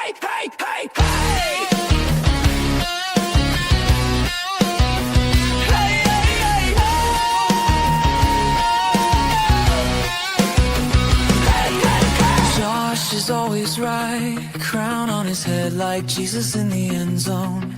hey, hey, hey, hey. Josh is always right, crown on his head like Jesus in the end zone.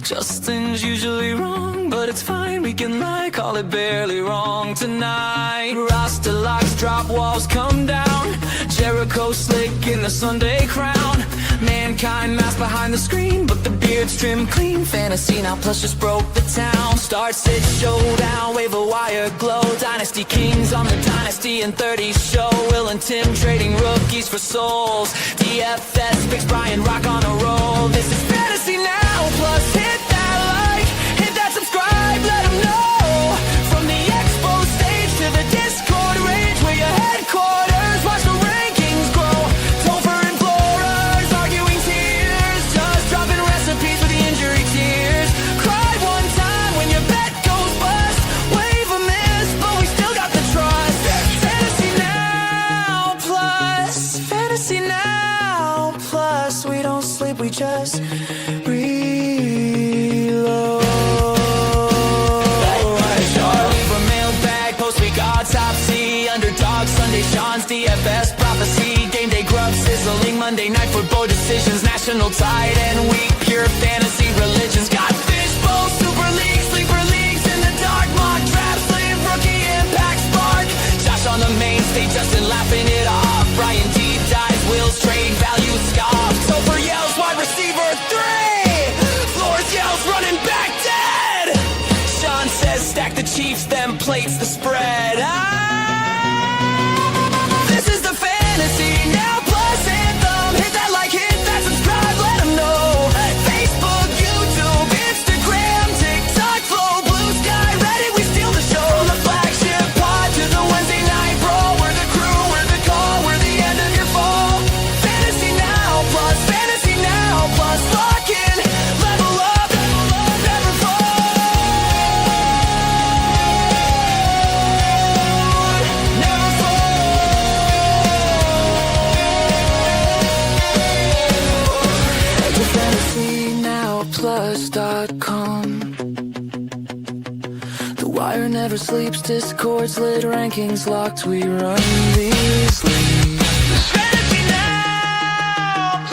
Justin's usually wrong, but it's fine, we can lie, call it barely wrong tonight. Rasta locks, drop walls, come down. Jericho slick in the Sunday crown. Mankind masked behind the screen, but the beard's trimmed clean. Fantasy Now Plus just broke the town. Start, sit, showdown, wave a wire glow. Dynasty Kings on the Dynasty and 30 show. Will and Tim trading rookies for souls. DFS fix Brian Rock on a roll. This is Fantasy Now Plus. Hit that like, hit that subscribe, let them know. From the expo stage to the Discord range, where your headquarters, watch the rankings grow. Topher and Flores arguing tears, just dropping recipes for the injury tears. Cried one time when your bet goes bust. Wave a miss, but we still got the trust. Fantasy Now Plus, Fantasy Now Plus. We don't sleep, we just reload. Charlie from Mailbag, Post-Week Autopsy, Underdog Sunday, Sean's DFS Prophecy, Game Day Grub Sizzling, Monday Night Football Decisions, National Tight End Week, Pure Fantasy Religions, got Fishbowl, Super League, Sleeper Leagues in the dark, mock draft, slave, rookie impact spark. Josh on the main stage, Justin laughing it off. Brian deep dives, Will's trade value scoff. Topher yells, wide receiver 3. Flores yells, running back dead. Sean says, stack the Chiefs, then plates the spread. This is the Fantasy Now Plus anthem. Hit that like, hit that subscribe, let them know. Facebook, YouTube, Instagram, TikTok, Flow, Blue Sky, Reddit, we steal the show. The flagship pod to the Wednesday night brawl. We're the crew, we're the call, we're the end of your fall. Fantasy Now Plus, Fantasy Now Plus. Lock in, level up, never fold. Never fold. To fantasynowplus.com. The wire never sleeps, Discord's lit, rankings locked, we run these leagues. Fantasy Now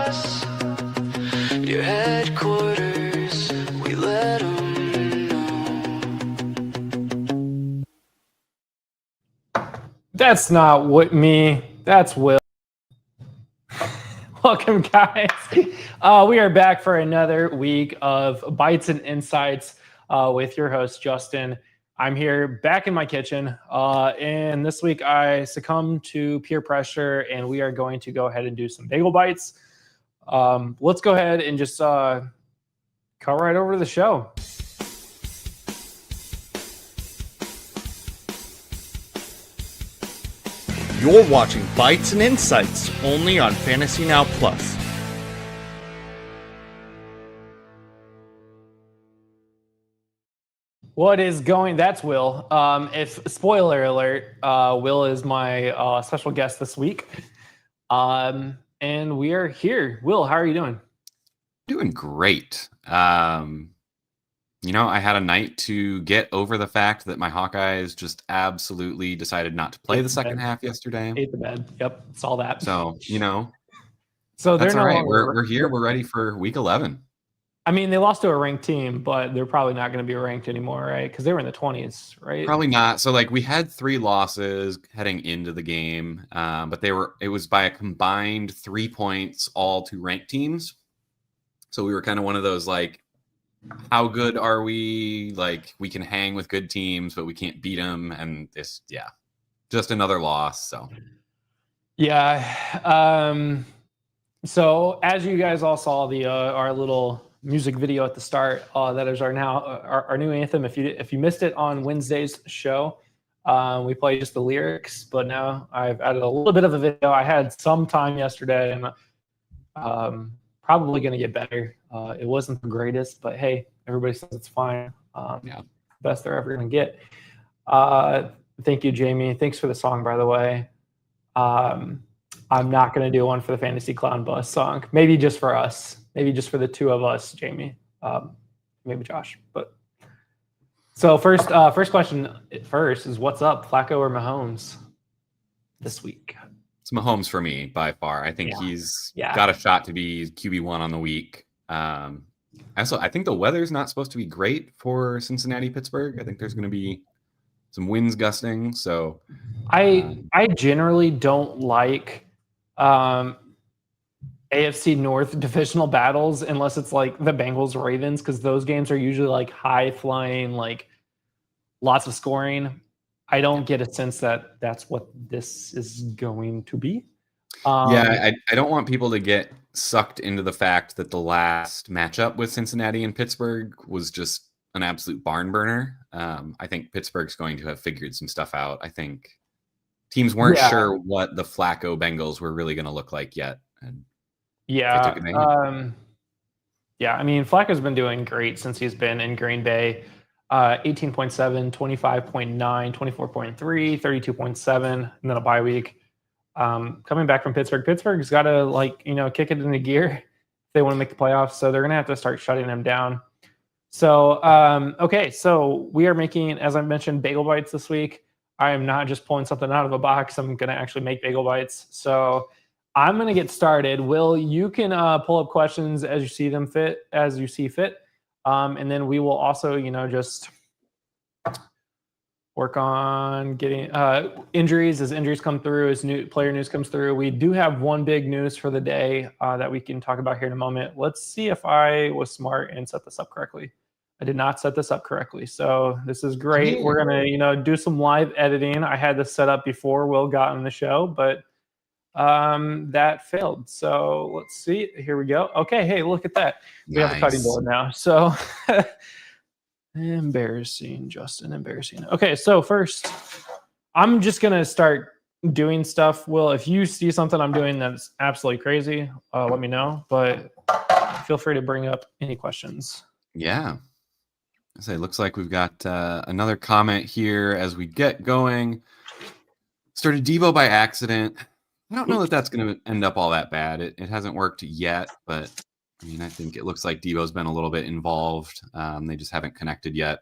Plus, your headquarters, we let 'em know. That's not what me. That's Will. Welcome, guys. We are back for another week of Bites and Insights with your host, Justin. I'm here back in my kitchen. And this week I succumbed to peer pressure, and we are going to go ahead and do some bagel bites. Let's go ahead and just cut right over to the show. You're watching Bites and Insights only on Fantasy Now Plus. What is going? That's Will. If spoiler alert, Will is my special guest this week, and we are here. Will, how are you doing? Doing great. I had a night to get over the fact that my Hawkeyes just absolutely decided not to play the second half yesterday. Ate the bed. Yep, saw that. So so that's they're all no right. longer- We're here. We're ready for week 11. I mean, they lost to a ranked team, but they're probably not going to be ranked anymore, right? Because they were in the 20s, right? Probably not. So we had 3 losses heading into the game, but it was by a combined 3 points all to ranked teams. So we were kind of one of those how good are we? We can hang with good teams, but we can't beat them. And just another loss. So yeah. So as you guys all saw our little music video at the start, that is our new anthem. If you missed it on Wednesday's show, we played just the lyrics, but now I've added a little bit of a video. I had some time yesterday, and probably going to get better. It wasn't the greatest, but hey, everybody says it's fine. Best they're ever going to get. Thank you, Jamie. Thanks for the song, by the way. I'm not going to do one for the Fantasy Clown Bus song. Maybe just for us. Maybe just for the two of us, Jamie. Maybe Josh. But so first question is what's up, Flacco or Mahomes this week? It's Mahomes for me by far. I think he's got a shot to be QB1 on the week. Also, I think the weather's not supposed to be great for Cincinnati, Pittsburgh. I think there's going to be some winds gusting. So I generally don't like AFC North divisional battles unless it's like the Bengals Ravens, because those games are usually like high flying, like lots of scoring. I don't get a sense that that's what this is going to be. I don't want people to get sucked into the fact that the last matchup with Cincinnati and Pittsburgh was just an absolute barn burner. I think Pittsburgh's going to have figured some stuff out. I think teams weren't sure what the Flacco Bengals were really going to look like yet. And I mean, Flacco's been doing great since he's been in Green Bay. 18.7, 25.9, 24.3, 32.7, and then a bye week. Coming back from Pittsburgh, Pittsburgh's got to kick it into gear if they want to make the playoffs. So they're going to have to start shutting them down. So, okay. So we are making, as I mentioned, bagel bites this week. I am not just pulling something out of a box. I'm going to actually make bagel bites. So I'm going to get started. Will, you can pull up questions as you see fit. And then we will also, just work on getting injuries as injuries come through, as new player news comes through. We do have one big news for the day that we can talk about here in a moment. Let's see if I was smart and set this up correctly. I did not set this up correctly. So this is great. We're going to, do some live editing. I had this set up before Will got on the show, but that failed. So let's see. Here we go. Okay. Hey, look at that. We have a cutting board now. So embarrassing, Justin. Embarrassing. Okay. So first, I'm just going to start doing stuff. Will, if you see something I'm doing that's absolutely crazy, let me know. But feel free to bring up any questions. Yeah. I say, it looks like we've got another comment here as we get going. Started Debo by accident. I don't know that that's going to end up all that bad. It hasn't worked yet, but I mean, I think it looks like Debo's been a little bit involved. They just haven't connected yet.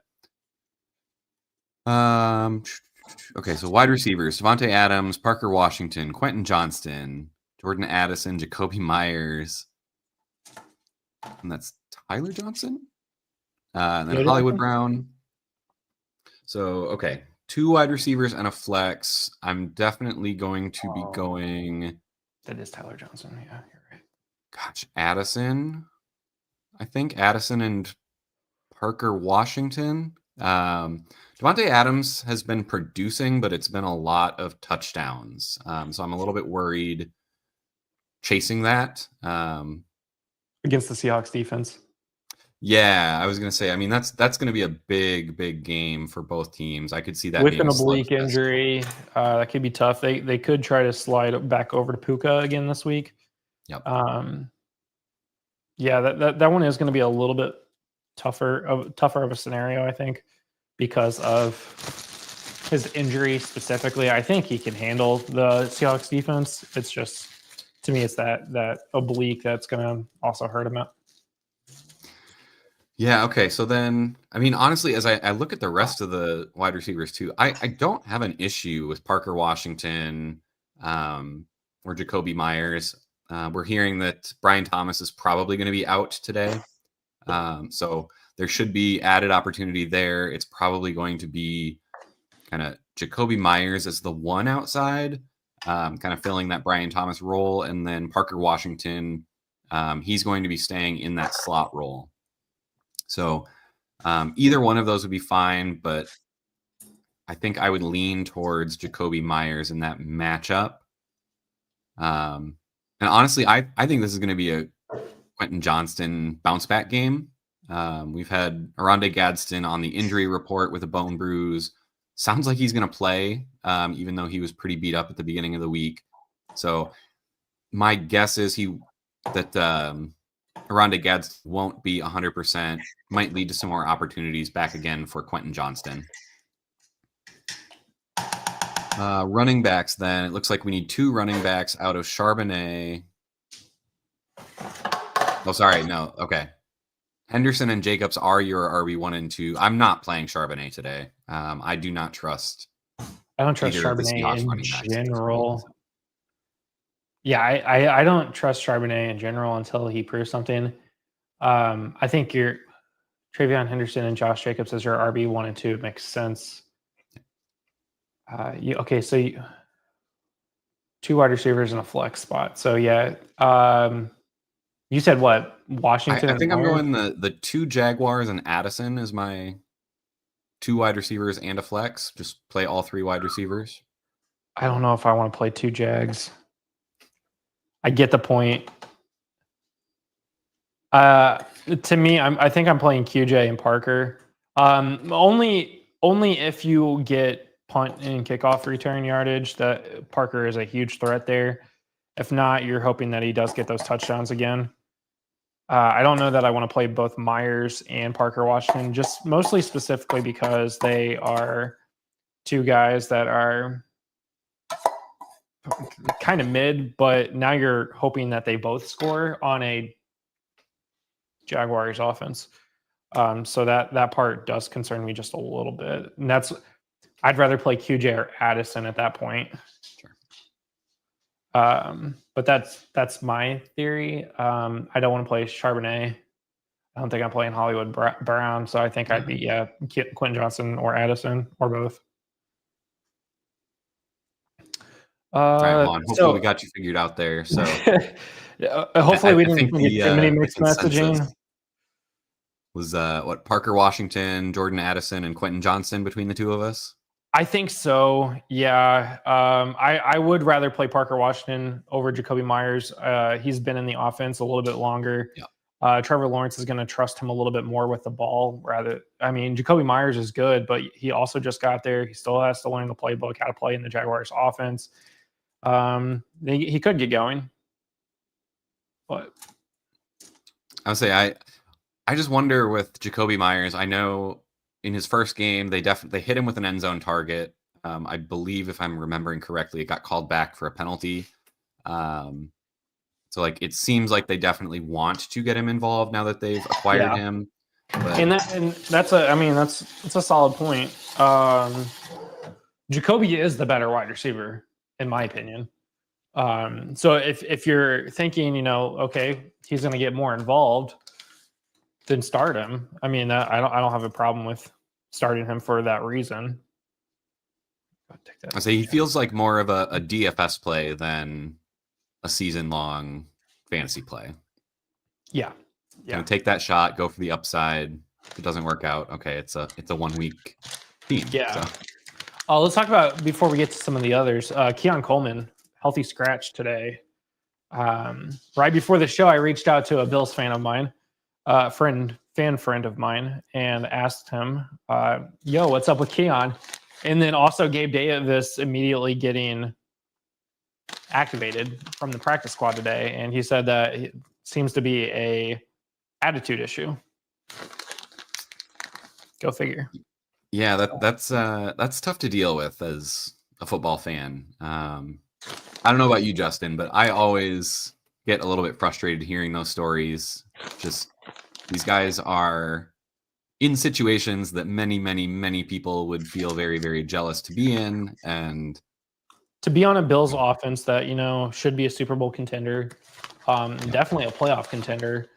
Okay, so wide receivers: Davante Adams, Parker Washington, Quentin Johnston, Jordan Addison, Jacoby Myers, and that's Tyler Johnson. And then Hollywood Brown. So, okay. 2 wide receivers and a flex. I'm definitely going to be going. That is Tyler Johnson. Yeah, you're right. Gosh, Addison. I think Addison and Parker Washington. Davante Adams has been producing, but it's been a lot of touchdowns. So I'm a little bit worried chasing that. Against the Seahawks defense. Yeah, I was going to say, I mean, that's going to be a big game for both teams. I could see that with being an oblique injury. That could be tough. They could try to slide back over to Puka again this week. Yep. Yeah, that one is going to be a little bit tougher of a scenario, I think, because of his injury specifically. I think he can handle the Seahawks defense. It's just, to me, it's that oblique that's going to also hurt him out. Yeah, okay. So then, I mean, honestly, as I look at the rest of the wide receivers too, I don't have an issue with Parker Washington or Jacoby Myers. We're hearing that Brian Thomas is probably going to be out today. So there should be added opportunity there. It's probably going to be kind of Jacoby Myers as the one outside, kind of filling that Brian Thomas role. And then Parker Washington, he's going to be staying in that slot role. So either one of those would be fine, but I think I would lean towards Jacoby Myers in that matchup. And honestly, I think this is going to be a Quentin Johnston bounce back game. We've had Oronde Gadsden on the injury report with a bone bruise. Sounds like he's going to play, even though he was pretty beat up at the beginning of the week. So my guess is that Oronde Gadsden won't be 100%, might lead to some more opportunities back again for Quentin Johnston. Running backs, then. It looks like we need 2 running backs out of Charbonnet. Oh, sorry. No. Okay. Henderson and Jacobs are your RB1 and 2. I'm not playing Charbonnet today. I do not trust. I don't trust either of the Charbonnet Seahawks in running backs at this general. point. Yeah, I don't trust Charbonnet in general until he proves something. I think your Travion Henderson and Josh Jacobs as your RB1 and 2 makes sense. So 2 wide receivers in a flex spot. So yeah, you said what? Washington. I think I'm going the 2 Jaguars and Addison is my 2 wide receivers and a flex. Just play all 3 wide receivers. I don't know if I want to play 2 Jags. I get the point. To me, I think I'm playing QJ and Parker. Only if you get punt and kickoff return yardage, that Parker is a huge threat there. If not, you're hoping that he does get those touchdowns again. I don't know that I want to play both Myers and Parker Washington, just mostly specifically because they are 2 guys that are kind of mid, but now you're hoping that they both score on a Jaguars offense. So that part does concern me just a little bit. And I'd rather play QJ or Addison at that point. Sure. But that's my theory. I don't want to play Charbonnet. I don't think I'm playing Hollywood Brown. So I think I'd be Quentin Johnson or Addison or both. All right, Juan. Hopefully we got you figured out there. So hopefully we didn't get too many mixed messaging. Was Parker Washington, Jordan Addison, and Quentin Johnson between the 2 of us? I think so. Yeah. I would rather play Parker Washington over Jacoby Myers. He's been in the offense a little bit longer. Yeah. Trevor Lawrence is going to trust him a little bit more with the ball. Jacoby Myers is good, but he also just got there. He still has to learn the playbook, how to play in the Jaguars offense. He could get going, but I would say I just wonder with Jacoby Myers. I know in his first game they hit him with an end zone target. I believe, if I'm remembering correctly, it got called back for a penalty. So it seems like they definitely want to get him involved now that they've acquired him. But... that's a solid point. Jacoby is the better wide receiver, in my opinion. So if you're thinking, okay, he's going to get more involved, then start him. I don't have a problem with starting him for that reason. I say he feels like more of a DFS play than a season-long fantasy play. Yeah. Take that shot, go for the upside. If it doesn't work out, okay, it's a 1-week team. Yeah. So. Let's talk about, before we get to some of the others, Keon Coleman, healthy scratch today. Right before the show, I reached out to a Bills fan of mine, fan friend of mine, and asked him, yo, what's up with Keon? And then also Gabe Davis immediately getting activated from the practice squad today. And he said that it seems to be a attitude issue. Go figure. Yeah, that's tough to deal with as a football fan. I don't know about you, Justin, but I always get a little bit frustrated hearing those stories. Just these guys are in situations that many, many, many people would feel very, very jealous to be in, and to be on a Bills offense that should be a Super Bowl contender, definitely a playoff contender,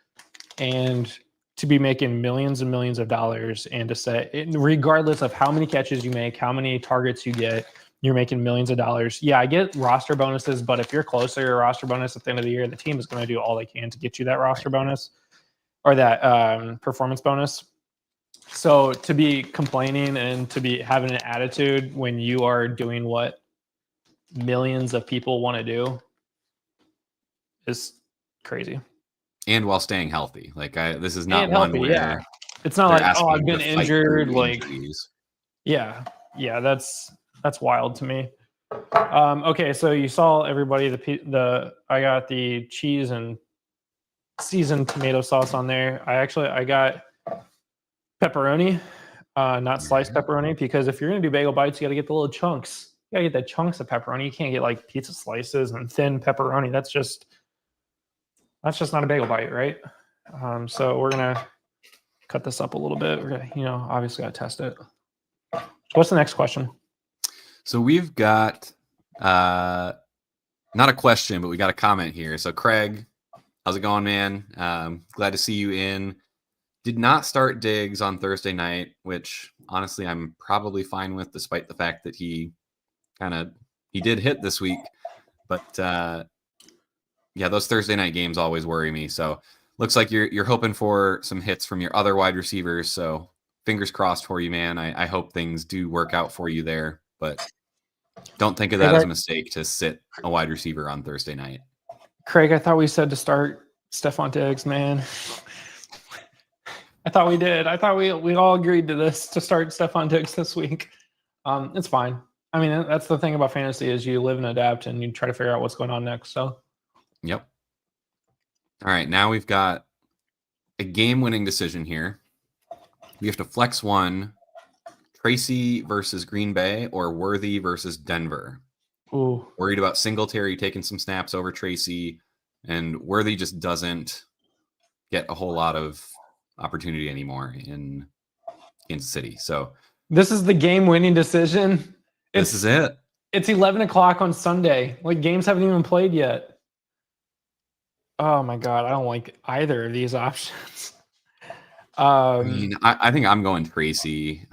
and to be making millions and millions of dollars, and to say, regardless of how many catches you make, how many targets you get, you're making millions of dollars. Yeah, I get roster bonuses, but if you're closer to a roster bonus at the end of the year, the team is going to do all they can to get you that roster bonus or that performance bonus. So to be complaining and to be having an attitude when you are doing what millions of people want to do is crazy. And while staying healthy. This is not one where it's not like, oh, I've been injured. Yeah, that's wild to me. Okay, so you saw everybody. I got the cheese and seasoned tomato sauce on there. I got pepperoni, not sliced pepperoni, because if you're gonna do bagel bites, you got to get the little chunks. gotta get the chunks of pepperoni. You can't get like pizza slices and thin pepperoni. That's just not a bagel bite, right? So we're gonna cut this up a little bit. We're gonna, obviously gotta test it. What's the next question? So we've got not a question, but we got a comment here. So Craig, how's it going, man? Glad to see you in. Did not start Diggs on Thursday night, which honestly I'm probably fine with, despite the fact that he did hit this week. But yeah, those Thursday night games always worry me. So looks like you're hoping for some hits from your other wide receivers. So fingers crossed for you, man. I hope things do work out for you there, but don't think of that as a mistake to sit a wide receiver on Thursday night. Craig, I thought we said to start Stephon Diggs, man. I thought we did. I thought we all agreed to this, to start Stephon Diggs this week. It's fine. I mean, that's the thing about fantasy is you live and adapt and you try to figure out what's going on next. So, yep. All right, now we've got a game-winning decision here. We have to flex one: Tracy versus Green Bay or Worthy versus Denver. Ooh. Worried about Singletary taking some snaps over Tracy, and Worthy just doesn't get a whole lot of opportunity anymore in Kansas City. So this is the game-winning decision. This is it. It's 11 o'clock on Sunday. Like, games haven't even played yet. Oh my God, I don't like either of these options. I mean, I think I'm going Tracy.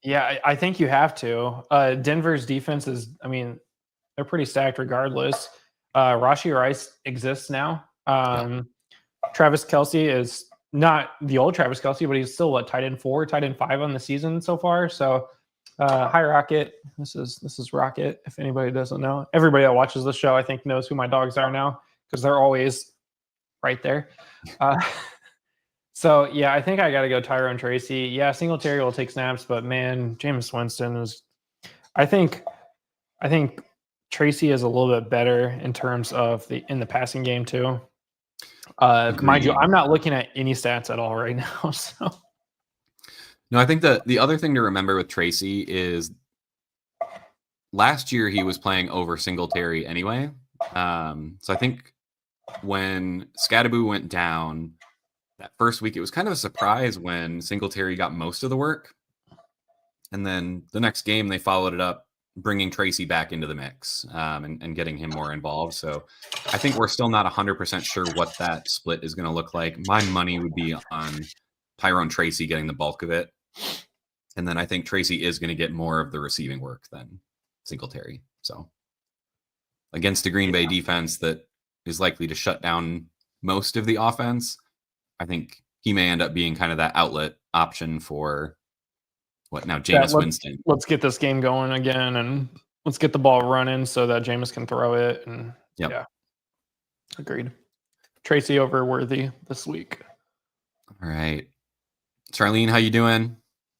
Yeah, I think you have to. Denver's defense is, I mean, they're pretty stacked regardless. Rashee Rice exists now. Travis Kelce is not the old Travis Kelce, but he's still tight end 4, tight end 5 on the season so far. So hi Rocket. This is Rocket. If anybody doesn't know, everybody that watches the show, I think, knows who my dogs are now because they're always right there. So yeah, I think I got to go Tyrone Tracy. Yeah, Singletary will take snaps, but man, Jameis Winston is. I think Tracy is a little bit better in terms of in the passing game too. Mind you, I'm not looking at any stats at all right now. So no, I think the other thing to remember with Tracy is last year he was playing over Singletary anyway. So I think when Scadaboo went down that first week, it was kind of a surprise when Singletary got most of the work. And then the next game, they followed it up, bringing Tracy back into the mix and getting him more involved. So I think we're still not 100% sure what that split is going to look like. My money would be on Tyrone Tracy getting the bulk of it. And then I think Tracy is going to get more of the receiving work than Singletary. So against the Green Bay defense that is likely to shut down most of the offense, I think he may end up being kind of that outlet option for Jameis Winston. Let's get this game going again and let's get the ball running so that Jameis can throw it. And yeah, agreed. Tracy over Worthy this week. All right. Charlene, how you doing?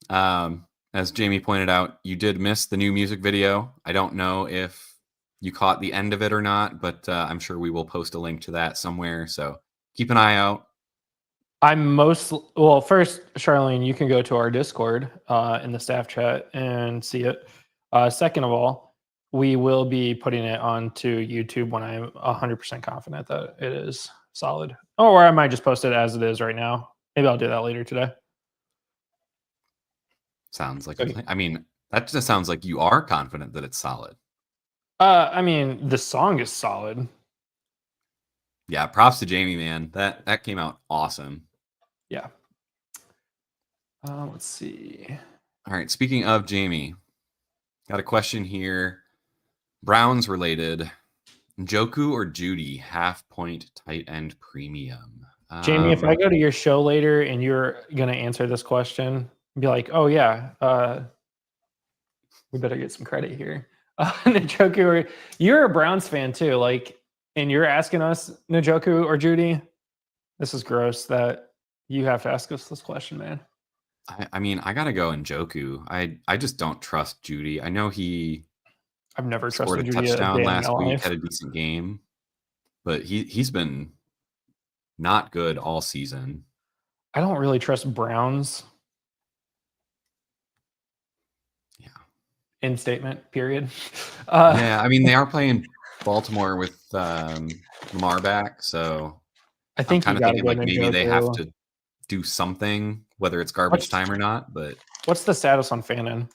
As Jamie pointed out, you did miss the new music video. I don't know if you caught the end of it or not, but I'm sure we will post a link to that somewhere. So keep an eye out. First, Charlene, you can go to our Discord in the staff chat and see it. Second of all, we will be putting it onto YouTube when I'm 100% confident that it is solid. Or I might just post it as it is right now. Maybe I'll do that later today. Sounds like I mean, that just sounds like you are confident that it's solid. I mean, the song is solid. Yeah, props to Jamie, man. That came out awesome. Yeah. Let's see. All right. Speaking of Jamie, got a question here. Browns related. Njoku or Judy, half-point tight end premium. Jamie, if I go to your show later and you're going to answer this question, be like, oh, yeah, we better get some credit here. Njoku, you're a Browns fan too, like, and you're asking us Njoku or Judy. This is gross that you have to ask us this question, man. I mean, I gotta go Njoku. I just don't trust Judy. I know I've never scored trusted a Judy touchdown last week, life. had a decent game, but he's been not good all season. I don't really trust Browns. Yeah. End statement. Period. Yeah, I mean they are playing Baltimore with Lamar back, so I I'm think you kind of got to thinking go like maybe they have Njoku. to do something, whether it's garbage time or not. But What's the status on Fannin?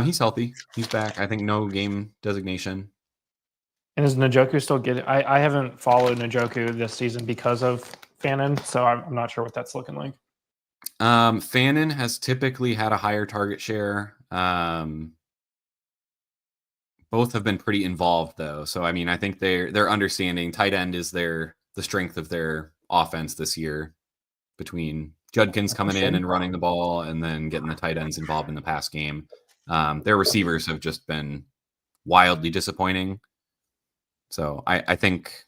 he's healthy. He's back. I think no game designation. And is Njoku still getting? I haven't followed Njoku this season because of Fannin, so I'm not sure what that's looking like. Fannin has typically had a higher target share. Both have been pretty involved though, so I mean, I think they're understanding tight end is the strength of their offense this year. Between Judkins coming in and running the ball, and then getting the tight ends involved in the pass game, their receivers have just been wildly disappointing. So I think,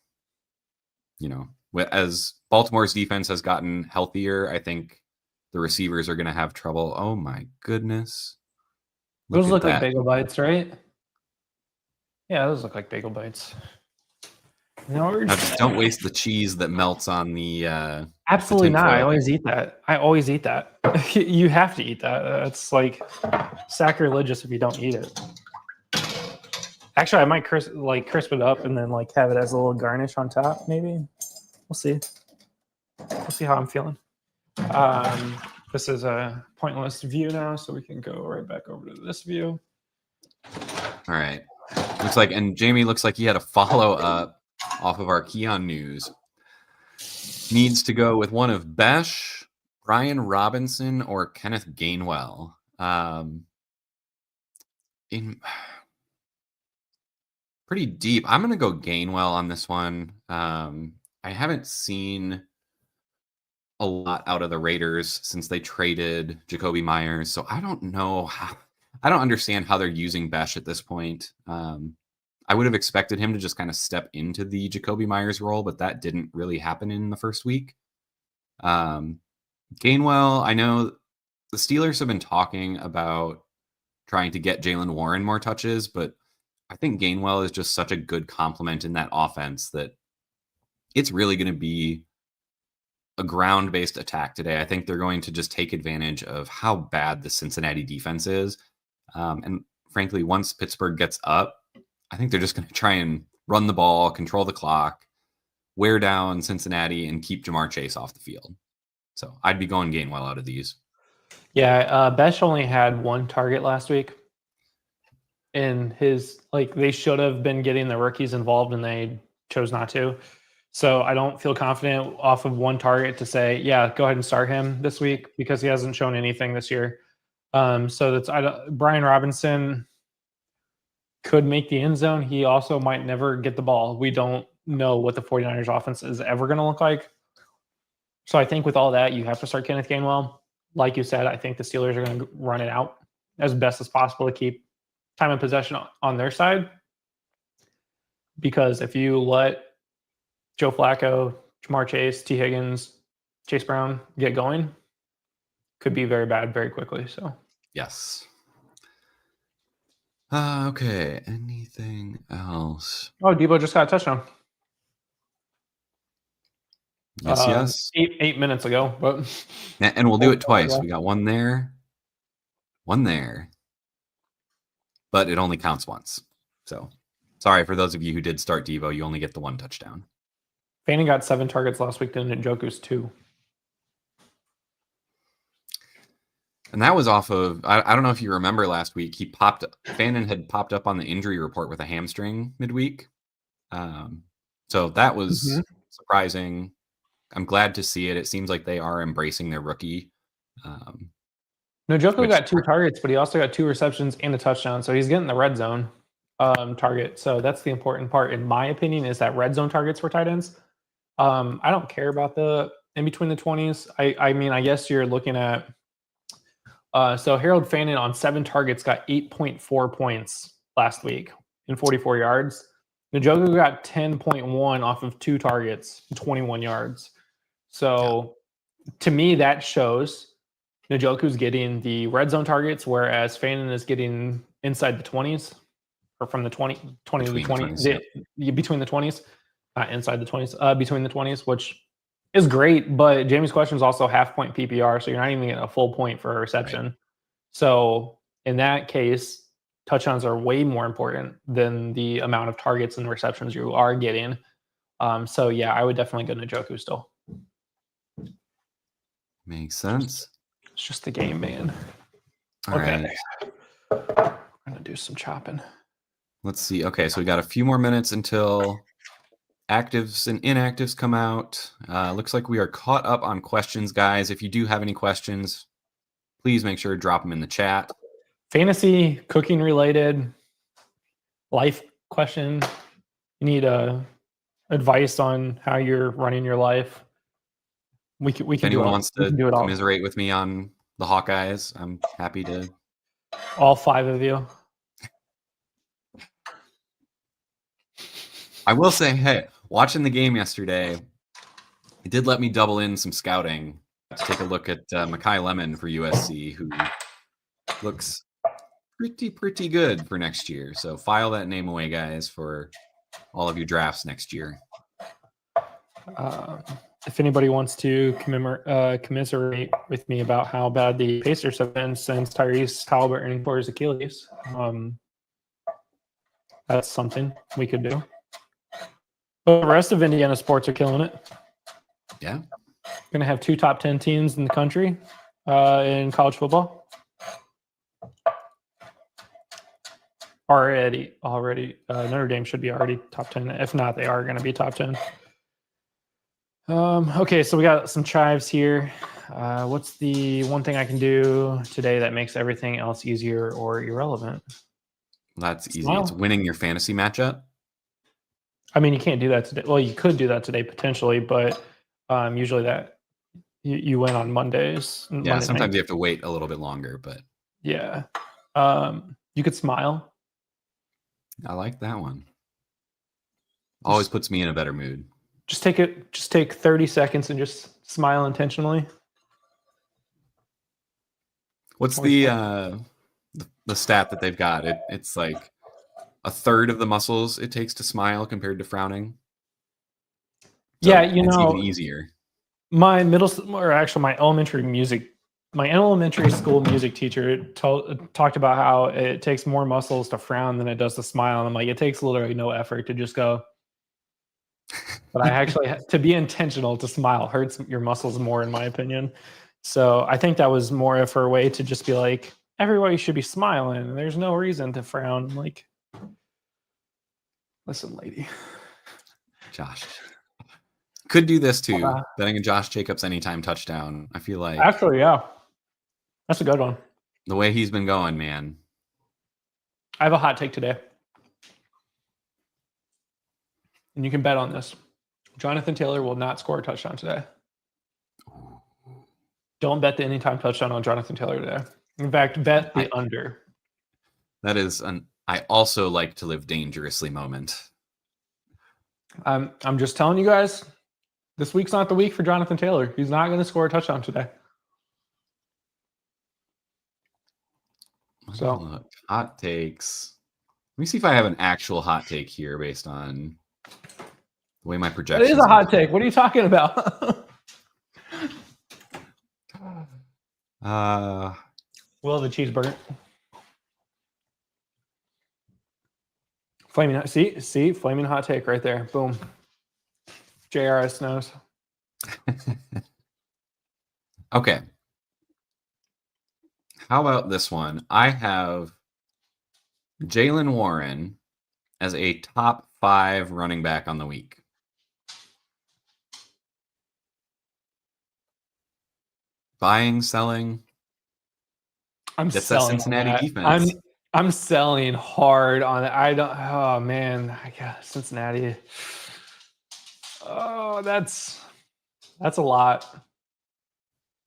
as Baltimore's defense has gotten healthier, I think the receivers are going to have trouble. Oh my goodness. Those look like that. bagel bites, right? Yeah, those look like bagel bites. Now, just don't waste the cheese that melts on the absolutely not. I tinfoil. always eat that. You have to eat that. It's like sacrilegious if you don't eat it. Actually, I might crisp it up and then like have it as a little garnish on top. Maybe we'll see. We'll see how I'm feeling. This is a pointless view now, so we can go right back over to this view. All right. Looks like, and Jamie looks like he had a follow up off of our Keon news. Needs to go with one of Besh, Brian Robinson, or Kenneth Gainwell. In pretty deep. I'm going to go Gainwell on this one. I haven't seen a lot out of the Raiders since they traded Jacoby Myers, so I don't know how. I don't understand how they're using Besh at this point. I would have expected him to just kind of step into the Jacoby Myers role, but that didn't really happen in the first week. Gainwell, I know the Steelers have been talking about trying to get Jaylen Warren more touches, but I think Gainwell is just such a good complement in that offense that it's really going to be a ground-based attack today. I think they're going to just take advantage of how bad the Cincinnati defense is. And frankly, once Pittsburgh gets up, I think they're just going to try and run the ball, control the clock, wear down Cincinnati, and keep Jamar Chase off the field. So I'd be going Gainwell out of these. Yeah, Besh only had one target last week. And they should have been getting the rookies involved and they chose not to. So I don't feel confident off of one target to say, yeah, go ahead and start him this week because he hasn't shown anything this year. So Brian Robinson could make the end zone. He also might never get the ball. We don't know what the 49ers offense is ever going to look like. So I think with all that, you have to start Kenneth Gainwell. Like you said, I think the Steelers are going to run it out as best as possible to keep time of possession on their side. Because if you let Joe Flacco, Jamar Chase, T. Higgins, Chase Brown get going, could be very bad very quickly. So yes. Okay. Anything else? Oh, Debo just got a touchdown. Yes. 8 minutes ago, but And we'll do it twice. We got one there, but it only counts once. So sorry for those of you who did start Debo. You only get the one touchdown. Fanning got 7 targets last week, and Njoku's 2. And that was off of, I don't know if you remember last week, Fannin had popped up on the injury report with a hamstring midweek. So that was surprising. I'm glad to see it. It seems like they are embracing their rookie. Njoku got 2 targets, but he also got 2 receptions and a touchdown. So he's getting the red zone target. So that's the important part, in my opinion, is that red zone targets for tight ends. I don't care about the in between the 20s. I mean, I guess you're looking at so Harold Fannin on 7 targets got 8.4 points last week in 44 yards. Njoku got 10.1 off of 2 targets, 21 yards. So to me, that shows Njoku's getting the red zone targets, whereas Fannin is getting inside the 20s or from the 20 to the 20s, between the 20s, not inside the 20s, between the 20s, which is great. But Jamie's question is also half-point PPR, so you're not even getting a full point for a reception. Right. So in that case, touchdowns are way more important than the amount of targets and receptions you are getting. So yeah, I would definitely go Njoku still. Makes sense. It's just the game, man. All Okay. right. I'm gonna do some chopping. Let's see. Okay, so we got a few more minutes until actives and inactives come out. Looks like we are caught up on questions, guys. If you do have any questions, please make sure to drop them in the chat. Fantasy, cooking related, life question. You need advice on how you're running your life. We can If anyone wants to do it all. commiserate with me on the Hawkeyes, I'm happy to. All 5 of you. I will say, hey, watching the game yesterday, it did let me double in some scouting to take a look at Mekhi Lemon for USC, who looks pretty good for next year. So file that name away, guys, for all of your drafts next year. If anybody wants to commiserate with me about how bad the Pacers have been since Tyrese Halliburton tore his Achilles, that's something we could do. But the rest of Indiana sports are killing it. Yeah. Going to have 2 top 10 teams in the country in college football. Already, Notre Dame should be already top 10. If not, they are going to be top 10. Okay, so we got some chives here. What's the one thing I can do today that makes everything else easier or irrelevant? That's easy. Smile. It's winning your fantasy matchup. I mean, you can't do that today. Well, you could do that today potentially, but usually that you win on Mondays. Yeah, Monday sometimes night. you have to wait a little bit longer, but Yeah. You could smile. I like that one. Always puts me in a better mood. Just take 30 seconds and just smile intentionally. What's the stat that they've got? It's like a third of the muscles it takes to smile compared to frowning. So Yeah, it's even easier. My elementary school music teacher talked about how it takes more muscles to frown than it does to smile. And I'm like, it takes literally no effort to just go. But I actually, to be intentional to smile hurts your muscles more, in my opinion. So I think that was more of her way to just be like, everybody should be smiling. There's no reason to frown. Like, listen, lady. Josh could do this too. Betting a Josh Jacobs anytime touchdown. I feel like Actually, yeah. That's a good one. the way he's been going, man. I have a hot take today. And you can bet on this. Jonathan Taylor will not score a touchdown today. Don't bet the anytime touchdown on Jonathan Taylor today. In fact, bet the under. That is an I also like to live dangerously moment. I'm just telling you guys, this week's not the week for Jonathan Taylor. He's not going to score a touchdown today. So look, hot takes. Let me see if I have an actual hot take here based on the way my projections. It is a hot take. What are you talking about? Will the cheeseburger? Flaming see flaming hot take right there. Boom. JRS knows. Okay. How about this one? I have Jaylen Warren as a top 5 running back on the week. Buying, selling. I'm That's selling that Cincinnati on that. defense. I'm selling hard on it. I don't. Oh man, I got Cincinnati. Oh, that's a lot.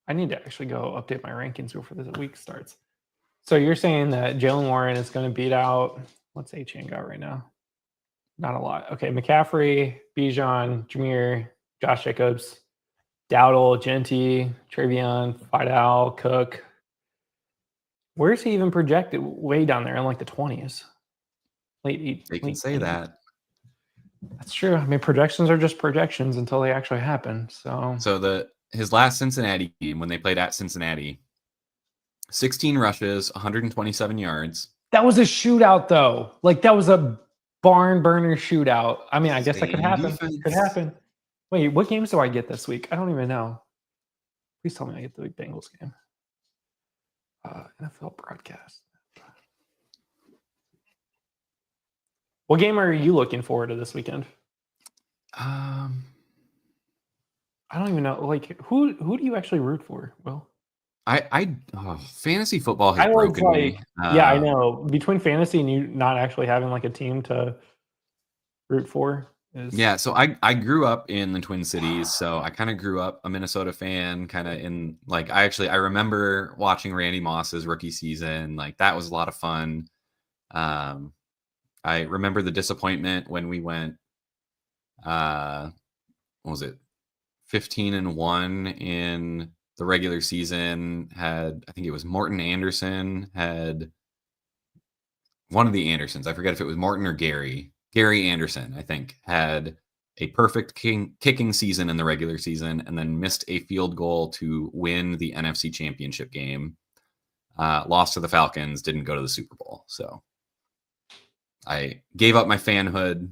I need to actually go update my rankings before the week starts. So you're saying that Jaylen Warren is going to beat out, what's A-Chain got right now? Not a lot. Okay, McCaffrey, Bijan, Jameer, Josh Jacobs, Dowdle, Genty, Travion, Fidel, Cook. Where's he even projected? Way down there in like the 20s. They can say that. That's true. I mean, projections are just projections until they actually happen. So his last Cincinnati game when they played at Cincinnati, 16 rushes, 127 yards, That was a shootout, though. Like, that was a barn burner shootout. I mean, I guess that could Same happen. defense. Could happen. Wait, what games do I get this week? I don't even know. Please tell me I get the Bengals game. NFL broadcast. What game are you looking forward to this weekend? I don't even know. Like, who do you actually root for? Well, fantasy football has I was broken me. yeah, I know. Between fantasy and you not actually having like a team to root for is Yeah, so I grew up in the Twin Cities, so I kind of grew up a Minnesota fan, kind of in like I remember watching Randy Moss's rookie season, like that was a lot of fun. I remember the disappointment when we went what was it, 15-1 in the regular season. Had, I think it was Morton Anderson, had one of the Andersons, I forget if it was Morton or Gary Anderson, I think, had a perfect kicking season in the regular season and then missed a field goal to win the NFC Championship game. Lost to the Falcons, didn't go to the Super Bowl. So I gave up my fanhood.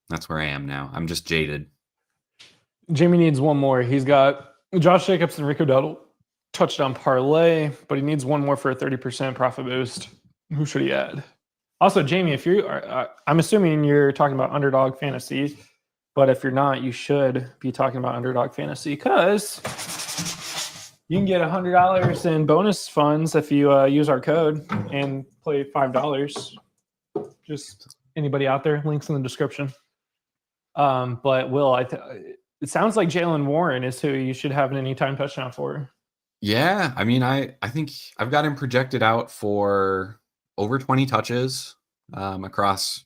That's where I am now. I'm just jaded. Jamie needs one more. He's got Josh Jacobs and Rico Dowdle touchdown parlay, but he needs one more for a 30% profit boost. Who should he add? Also, Jamie, if you are, I'm assuming you're talking about Underdog Fantasy, but if you're not, you should be talking about Underdog Fantasy because you can get $100 in bonus funds if you use our code and play $5. Just anybody out there, links in the description. But Will, it sounds like Jaylen Warren is who you should have an anytime touchdown for. Yeah, I mean, I think I've got him projected out for over 20 touches across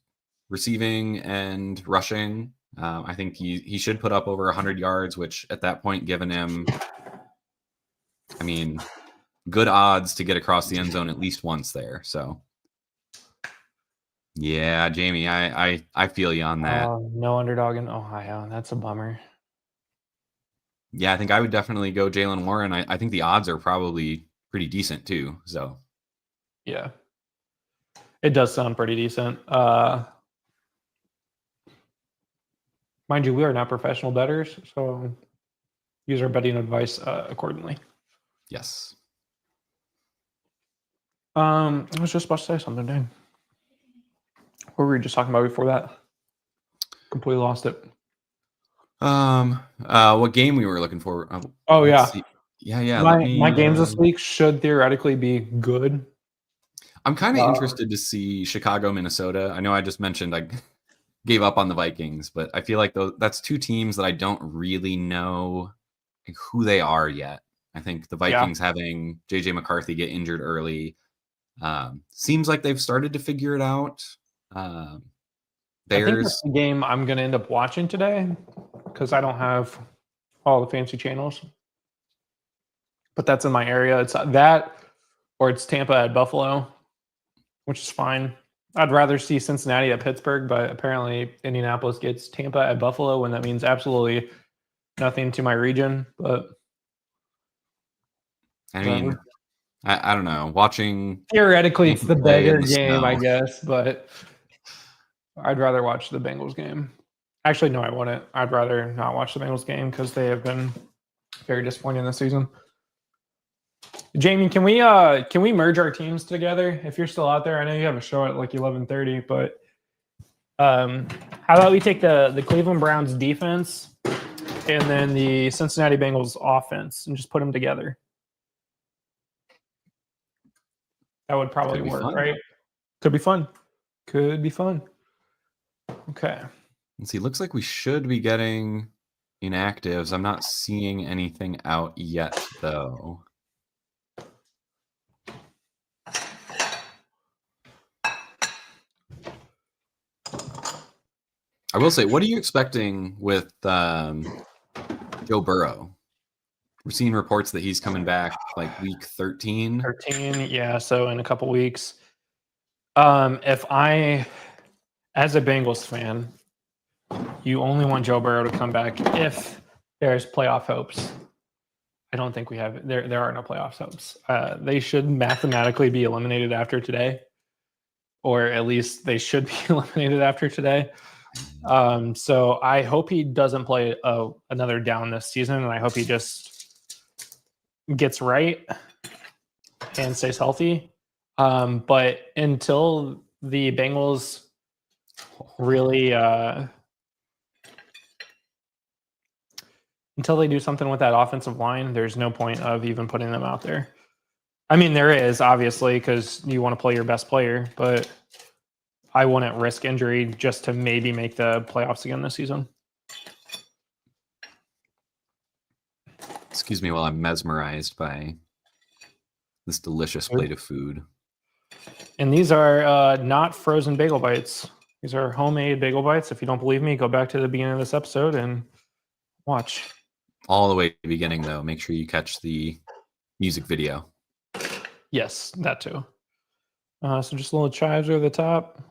receiving and rushing. I think he should put up over 100 yards, which at that point, given him, I mean, good odds to get across the end zone at least once there. So, yeah, Jamie, I feel you on that. No underdog in Ohio. That's a bummer. Yeah, I think I would definitely go Jaylen Warren. I think the odds are probably pretty decent too. So, yeah, it does sound pretty decent. Mind you, we are not professional bettors, so use our betting advice accordingly. yes. I was just about to say something, dang. What were we just talking about before that? Completely lost it. What game we were looking for? Oh yeah, yeah. My games this week should theoretically be good. I'm kind of interested to see Chicago, Minnesota. I know I just mentioned I gave up on the Vikings, but I feel like that's two teams that I don't really know who they are yet. I think the Vikings having JJ McCarthy get injured early seems like they've started to figure it out. I think that's the game I'm going to end up watching today because I don't have all the fancy channels. But that's in my area. It's that or it's Tampa at Buffalo, which is fine. I'd rather see Cincinnati at Pittsburgh, but apparently Indianapolis gets Tampa at Buffalo when that means absolutely nothing to my region. But I mean, I don't know. Watching theoretically, it's the better game, snow. I guess, but I'd rather watch the Bengals game. Actually, no, I wouldn't. I'd rather not watch the Bengals game because they have been very disappointing this season. Jamie, can we merge our teams together? If you're still out there, I know you have a show at like 11:30, but how about we take the Cleveland Browns defense and then the Cincinnati Bengals offense and just put them together? That would probably work, right? Could be fun. Could be fun. Okay. Let's see. Looks like we should be getting inactives. I'm not seeing anything out yet, though. I will say, what are you expecting with Joe Burrow? We're seeing reports that he's coming back like week 13. 13, yeah. So in a couple weeks. If I, as a Bengals fan, you only want Joe Burrow to come back if there's playoff hopes. I don't think we have there are no playoff hopes. They should mathematically be eliminated after today, or at least they should be eliminated after today. So I hope he doesn't play another down this season, and I hope he just gets right and stays healthy. But until the Bengals really until they do something with that offensive line, there's no point of even putting them out there. I mean, there is, obviously, because you want to play your best player, but I wouldn't risk injury just to maybe make the playoffs again this season. Excuse me while I'm mesmerized by this delicious plate of food. And these are not frozen bagel bites. These are homemade bagel bites. If you don't believe me, go back to the beginning of this episode and watch. All the way to the beginning, though. Make sure you catch the music video. Yes, that too. So just little chives over the top.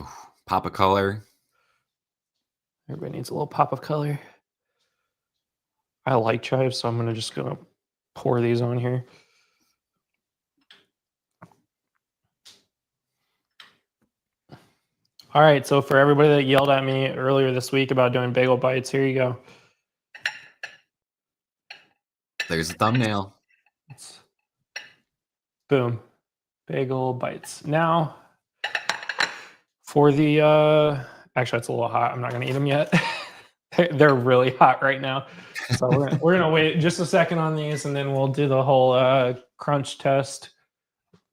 Ooh, pop of color. Everybody needs a little pop of color. I like chives, so I'm just gonna pour these on here. All right, so for everybody that yelled at me earlier this week about doing bagel bites, here you go. There's the thumbnail. Boom. Bagel bites. Now, for the actually, it's a little hot. I'm not going to eat them yet. They're really hot right now. So we're going to wait just a second on these, and then we'll do the whole crunch test,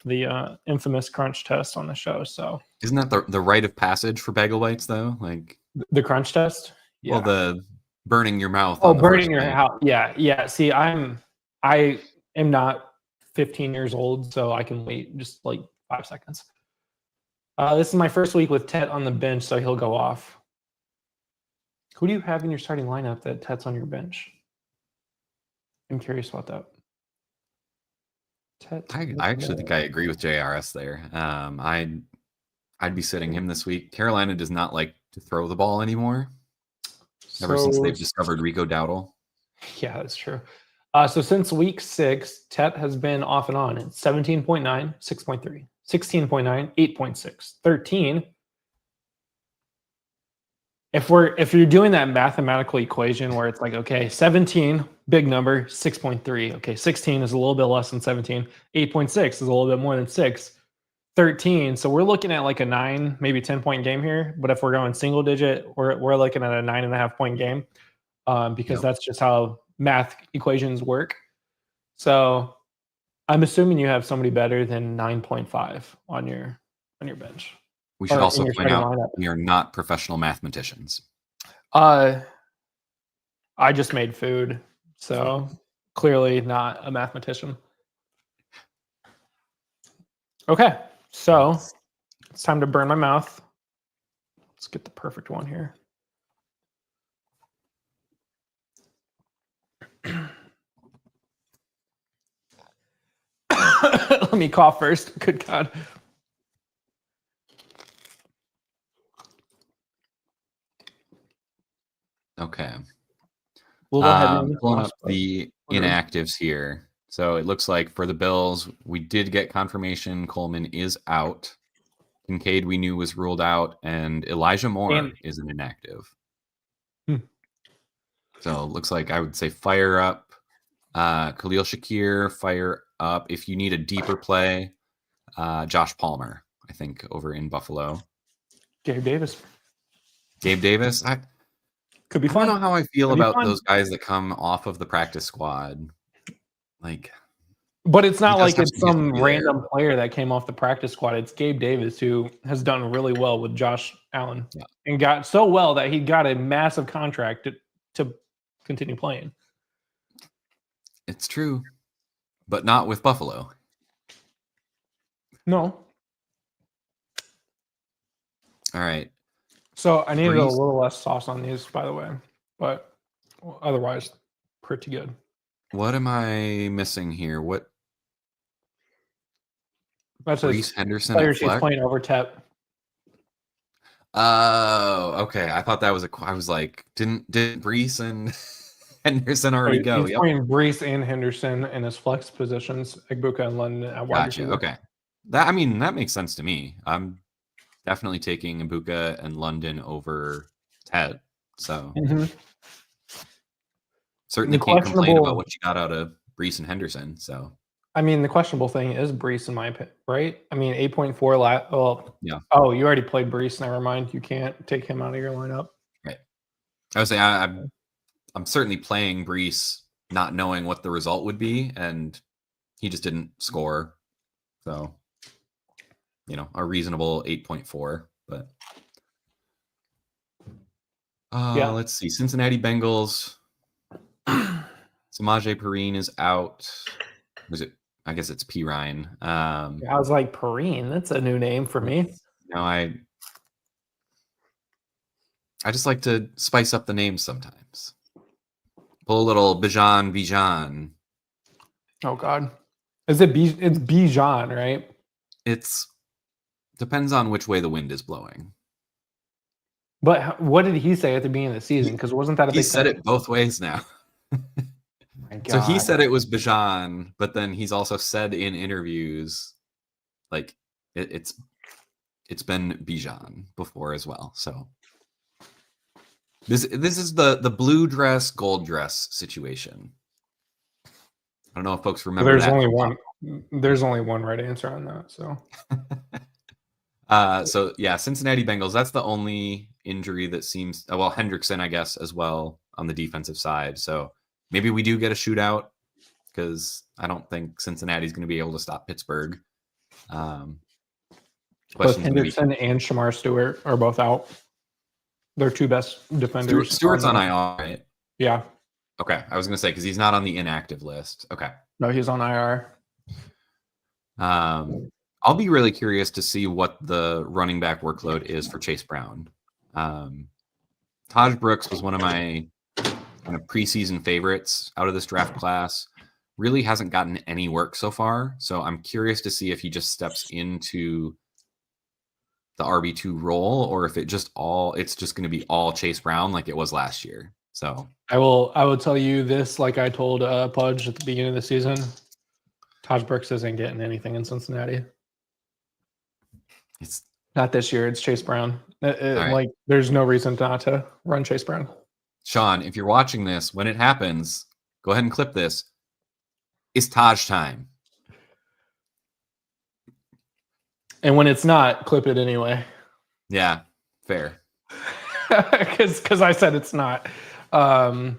the infamous crunch test on the show. So isn't that the rite of passage for bagel bites, though? Like the crunch test? Yeah. Well, the burning your mouth. Oh, burning your mouth. Yeah. See, I am not 15 years old, so I can wait just like 5 seconds. This is my first week with Tet on the bench, so he'll go off. Who do you have in your starting lineup that Tet's on your bench? I'm curious about that. Tet, I actually think I agree with JRS there. I'd be sitting him this week. Carolina does not like to throw the ball anymore. Ever since they've discovered Rico Dowdle. Yeah, that's true. So since week 6, Tet has been off and on. It's 17.9, 6.3, 16.9, 8.6, 13. If you're doing that mathematical equation where it's like, okay, 17, big number, 6.3. Okay, 16 is a little bit less than 17. 8.6 is a little bit more than 6. 13. So we're looking at like a 9, maybe 10-point game here. But if we're going single digit, we're looking at a 9.5-point game because that's just how math equations work. So I'm assuming you have somebody better than 9.5 on your bench. We should also point out we are not professional mathematicians. I just made food, so clearly not a mathematician. Okay, so it's time to burn my mouth. Let's get the perfect one here. Let me cough first. Good God. Okay. We'll go ahead and pulling up the inactives here. So it looks like for the Bills, we did get confirmation Coleman is out. Kincaid we knew was ruled out, and Elijah Moore is an inactive. So it looks like I would say fire up Khalil Shakir, fire up. If you need a deeper play, Josh Palmer, I think, over in Buffalo. Gabe Davis. Could be fun. I don't know how I feel about those guys that come off of the practice squad. But it's not like it's some random player that came off the practice squad. It's Gabe Davis, who has done really well with Josh Allen and got so well that he got a massive contract to continue playing. It's true, but not with Buffalo. No. All right. So I needed a little less sauce on these, by the way, but otherwise, pretty good. What am I missing here? What? That's Reese Henderson player at she's flex? playing over Tet. Oh, okay. I thought that was I was like, didn't Brees and Henderson already go? He's Yep. playing Brees and Henderson in his flex positions, Egbuka and London at wide Gotcha. receiver. Okay. That makes sense to me. I'm definitely taking Ibuka and London over Ted. So Mhm. certainly The can't complain about questionable- what you got out of Brees and Henderson. So I mean, the questionable thing is Brees, in my opinion, right? I mean, 8.4. Well, yeah. oh, you already played Brees. Never mind. You can't take him out of your lineup. Right. I would say I'm certainly playing Brees not knowing what the result would be, and he just didn't score. So, a reasonable 8.4. But Yeah. let's see. Cincinnati Bengals. Samaje Perine is out. Was it? I guess it's P. Ryan. I was like, Perine. That's a new name for me. I just like to spice up the names sometimes. Pull a little Bijan. Oh God, is it B? It's Bijan, right? It's depends on which way the wind is blowing. But what did he say at the beginning of the season? Because wasn't that a He big said thing? it both ways now. My So he God. said it was Bijan, but then he's also said in interviews like it's been Bijan before as well. So this is the blue dress, gold dress situation. I don't know if folks remember There's that. only one. There's only one right answer on that. So So yeah, Cincinnati Bengals. That's the only injury that seems. Well, Hendrickson, I guess, as well on the defensive side. So maybe we do get a shootout because I don't think Cincinnati's going to be able to stop Pittsburgh. both Question's gonna be- Henderson and Shamar Stewart are both out. They're two best defenders. Stewart's on IR, right? Yeah. Okay, I was going to say because he's not on the inactive list. Okay. No, he's on IR. I'll be really curious to see what the running back workload is for Chase Brown. Taj Brooks was one of my kind of preseason favorites out of this draft class. Really hasn't gotten any work so far, so I'm curious to see if he just steps into the RB2 role or if it's just going to be all Chase Brown like it was last year. So I will tell you this, like I told Pudge at the beginning of the season. Taj Brooks isn't getting anything in Cincinnati. it's Not this year. It's Chase Brown. right. Like, there's no reason not to run Chase Brown. Sean, if you're watching this, when it happens, go ahead and clip this. It's Taj time. And when it's not, clip it anyway. Yeah, fair. Because I said it's not. Let's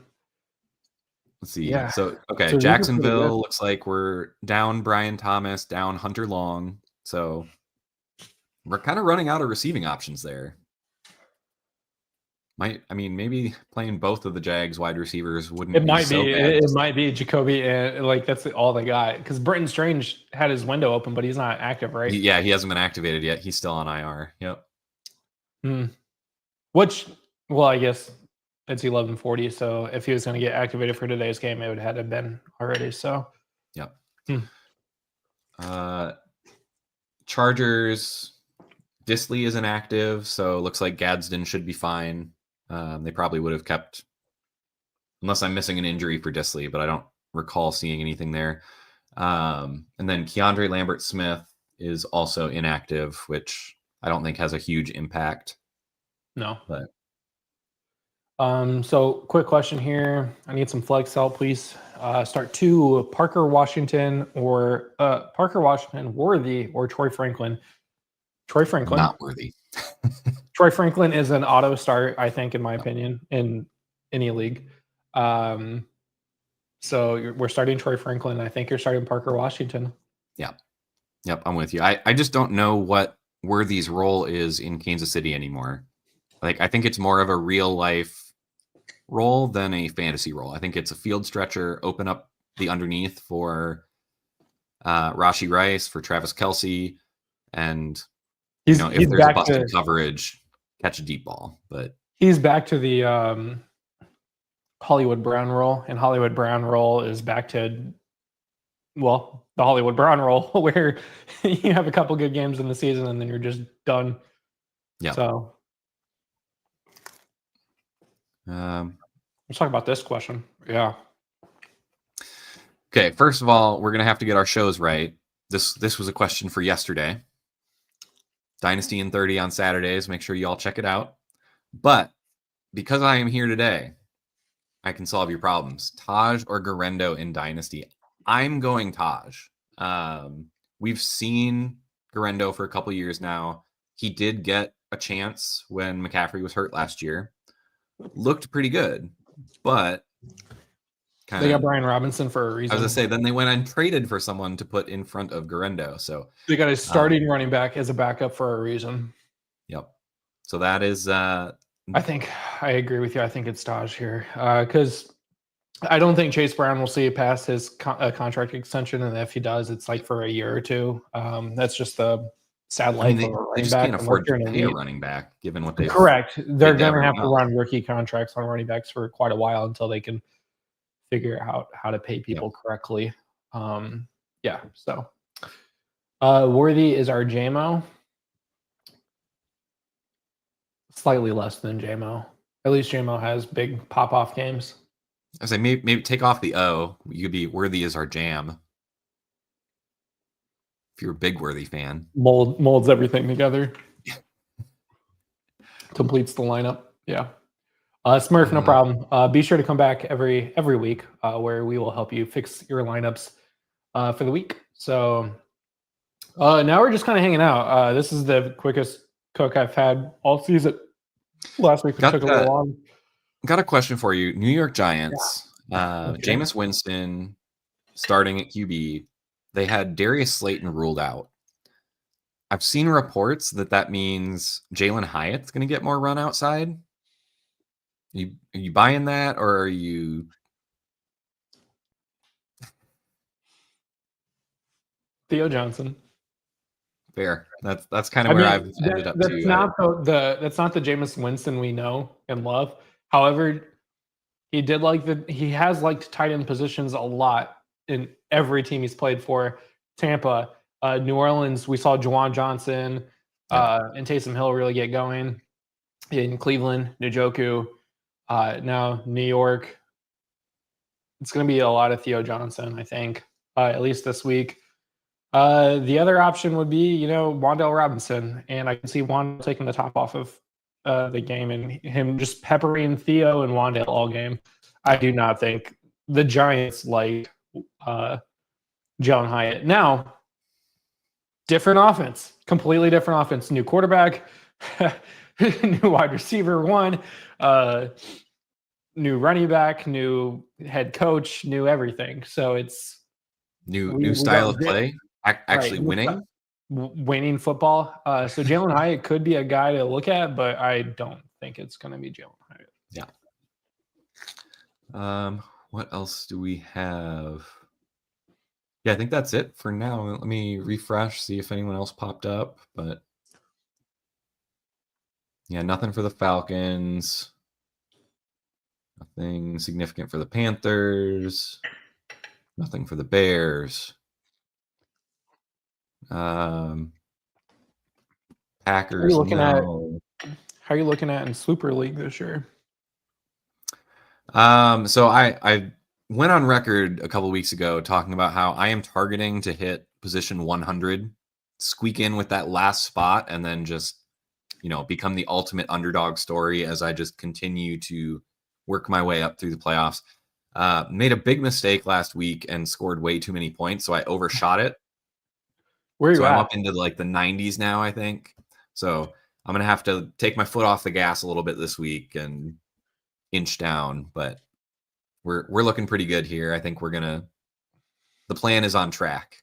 see. Yeah. So, okay, So these are pretty Jacksonville good. looks like we're down Brian Thomas, down Hunter Long. So we're kind of running out of receiving options there. Maybe playing both of the Jags wide receivers wouldn't It be might so be. bad. It might be Jacoby, and like that's all they got. Because Britton Strange had his window open, but he's not active, right? He hasn't been activated yet. He's still on IR. Yep. Which, well, I guess it's 11:40. So if he was going to get activated for today's game, it would have had been already. So Yep. Hmm. Chargers. Disley is inactive, so it looks like Gadsden should be fine. They probably would have kept, unless I'm missing an injury for Disley, but I don't recall seeing anything there. And then Keandre Lambert-Smith is also inactive, which I don't think has a huge impact. no. But So quick question here. I need some flex help, please. Start 2, Parker Washington or Parker Washington, Worthy, or Troy Franklin. Troy Franklin. not worthy. Troy Franklin is an auto start, I think, in my opinion, in any league. So we're starting Troy Franklin. I think you're starting Parker Washington. Yep, I'm with you. I just don't know what Worthy's role is in Kansas City anymore. Like, I think it's more of a real life role than a fantasy role. I think it's a field stretcher, open up the underneath for Rashee Rice, for Travis Kelce, and if there's a busted coverage, catch a deep ball. But he's back to the Hollywood Brown role, and Hollywood Brown role is back to, well, the Hollywood Brown role where you have a couple good games in the season and then you're just done. Yeah. So Let's talk about this question. Yeah. Okay, first of all, we're gonna have to get our shows right. This was a question for yesterday. Dynasty in 30 on Saturdays. Make sure you all check it out. But because I am here today, I can solve your problems. Taj or Garendo in Dynasty? I'm going Taj. We've seen Garendo for a couple years now. He did get a chance when McCaffrey was hurt last year. Looked pretty good, but They got Brian Robinson for a reason. I was gonna say, then they went and traded for someone to put in front of Garendo. So they got a starting running back as a backup for a reason. Yep. So that is. I think I agree with you. I think it's Taj here because I don't think Chase Brown will see it past his contract extension, and if he does, it's like for a year or two. That's just the sad life of a running they just back. can't afford to pay a running back, given what they. Correct. They're going to have to run rookie contracts on running backs for quite a while until they can figure out how to pay people correctly. Yeah. So Worthy is our JMO. Slightly less than JMO. At least JMO has big pop-off games. I say maybe take off the O. You could be Worthy is our jam. If you're a big Worthy fan, molds everything together. Completes the lineup. Yeah. Smurf, no problem. Be sure to come back every week where we will help you fix your lineups for the week. So now we're just kind of hanging out. This is the quickest cook I've had all season. Last week took a little long. Got a question for you. New York Giants, Jameis Winston starting at QB. They had Darius Slayton ruled out. I've seen reports that means Jalen Hyatt's going to get more run outside. Are you buying that, or are you? Theo Johnson. Fair. That's kind of where I've ended up. That's not the Jameis Winston we know and love. However, he has liked tight end positions a lot in every team he's played for. Tampa, New Orleans, we saw Juwan Johnson and Taysom Hill really get going. In Cleveland, Njoku, now New York. It's going to be a lot of Theo Johnson, I think, at least this week. The other option would be, Wan'Dale Robinson, and I can see Wan'Dale taking the top off of the game and him just peppering Theo and Wan'Dale all game. I do not think the Giants like Jalen Hyatt. Now, different offense, completely different offense. New quarterback, new wide receiver one, new running back, new head coach, new everything. So it's new style of play. Actually winning football. So Jalen Hyatt could be a guy to look at, but I don't think it's going to be Jalen Hyatt. Yeah. What else do we have? Yeah, I think that's it for now. Let me refresh, see if anyone else popped up. But yeah, nothing for the Falcons. Nothing significant for the Panthers. Nothing for the Bears. Packers. How are you looking at in Super League this year? So I went on record a couple weeks ago talking about how I am targeting to hit position 100, squeak in with that last spot, and then just, become the ultimate underdog story as I just continue to work my way up through the playoffs. Made a big mistake last week and scored way too many points, so I overshot it. Where are you at? I'm up into like the 90s now, I think. So I'm going to have to take my foot off the gas a little bit this week and inch down, but we're looking pretty good here. I think the plan is on track.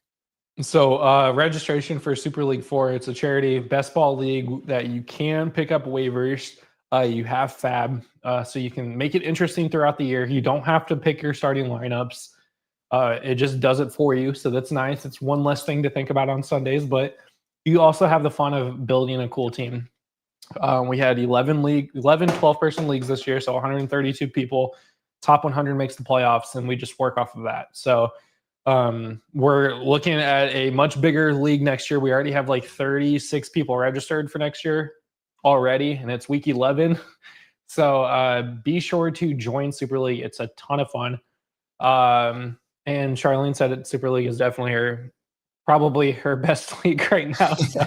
So registration for Super League 4, it's a charity best ball league that you can pick up waivers. You have Fab, so you can make it interesting throughout the year. You don't have to pick your starting lineups. It just does it for you. So that's nice. It's one less thing to think about on Sundays, but you also have the fun of building a cool team. We had 12 person leagues this year. So 132 people, top 100 makes the playoffs, and we just work off of that. So we're looking at a much bigger league next year. We already have like 36 people registered for next year already, and it's week 11. So be sure to join Super League. It's a ton of fun. And Charlene said that Super League is definitely probably her best league right now. So,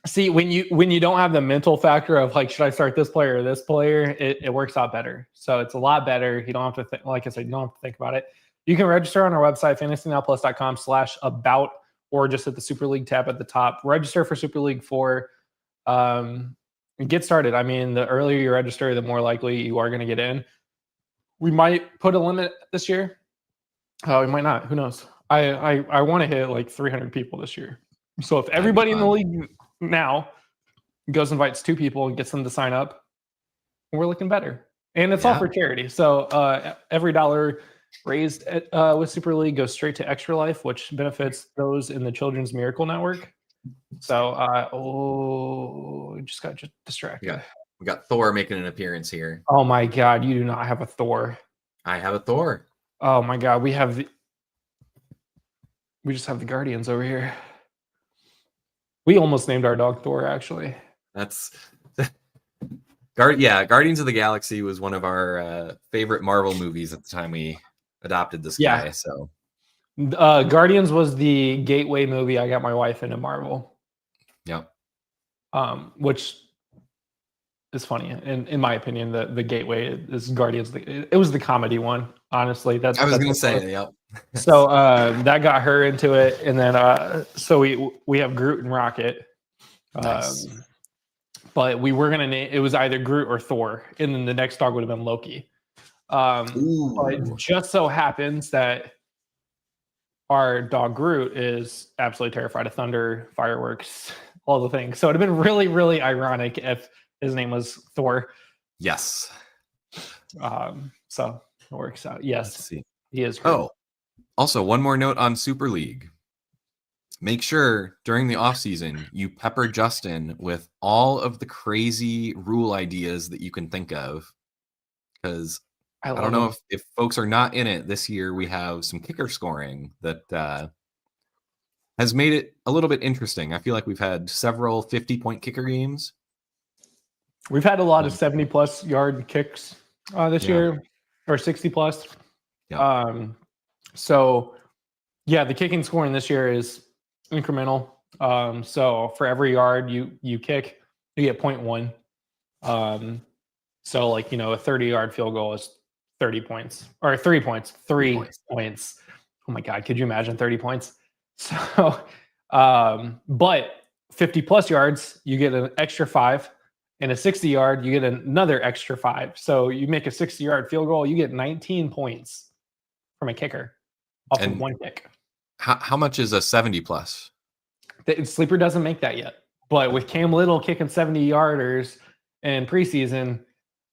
see, when you don't have the mental factor of like, should I start this player or this player, it works out better. So it's a lot better. You don't have to think, like I said, you don't have to think about it. You can register on our website, fantasynowplus.com/about, or just at the Super League tab at the top. Register for Super League 4. And get started. I mean, the earlier you register, the more likely you are going to get in. We might put a limit this year. We might not. Who knows? I want to hit like 300 people this year. So if everybody in the league now goes invites 2 people and gets them to sign up, we're looking better. And it's all for charity. So every dollar raised with Super League goes straight to Extra Life, which benefits those in the Children's Miracle Network. So just got distracted. We got Thor making an appearance here. Oh my God, you do not have a Thor. I have a Thor. Oh my God, we just have the Guardians over here. We almost named our dog Thor, actually. That's Guardians of the Galaxy was one of our favorite Marvel movies at the time we adopted this guy. So Guardians was the gateway movie I got my wife into Marvel. Yep. Which is funny. In my opinion, the gateway is Guardians. It was the comedy one, honestly. I was going to say, yep. So that got her into it. And then so we have Groot and Rocket. Nice. But we were going to name, it was either Groot or Thor. And then the next dog would have been Loki. But it just so happens that our dog Groot is absolutely terrified of thunder, fireworks, all the things. So it'd have been really, really ironic if his name was Thor. Yes. So it works out. Yes. Let's see. He is great. Oh, also one more note on Super League. Make sure during the off season you pepper Justin with all of the crazy rule ideas that you can think of. Because I don't know if folks are not in it this year, we have some kicker scoring that has made it a little bit interesting. I feel like we've had several 50-point kicker games. We've had a lot of 70-plus yard kicks this year, or 60-plus. Yeah. So, the kicking scoring this year is incremental. So for every yard you kick, you get 0.1. So like, a 30-yard field goal is 30 points, or 3 points, 3 points. Oh my God, could you imagine 30 points? So, but 50-plus yards, you get an extra 5. And a 60-yard, you get another extra 5. So you make a 60-yard field goal, you get 19 points from a kicker off of one kick. How much is a 70-plus? The Sleeper doesn't make that yet. But with Cam Little kicking 70-yarders in preseason,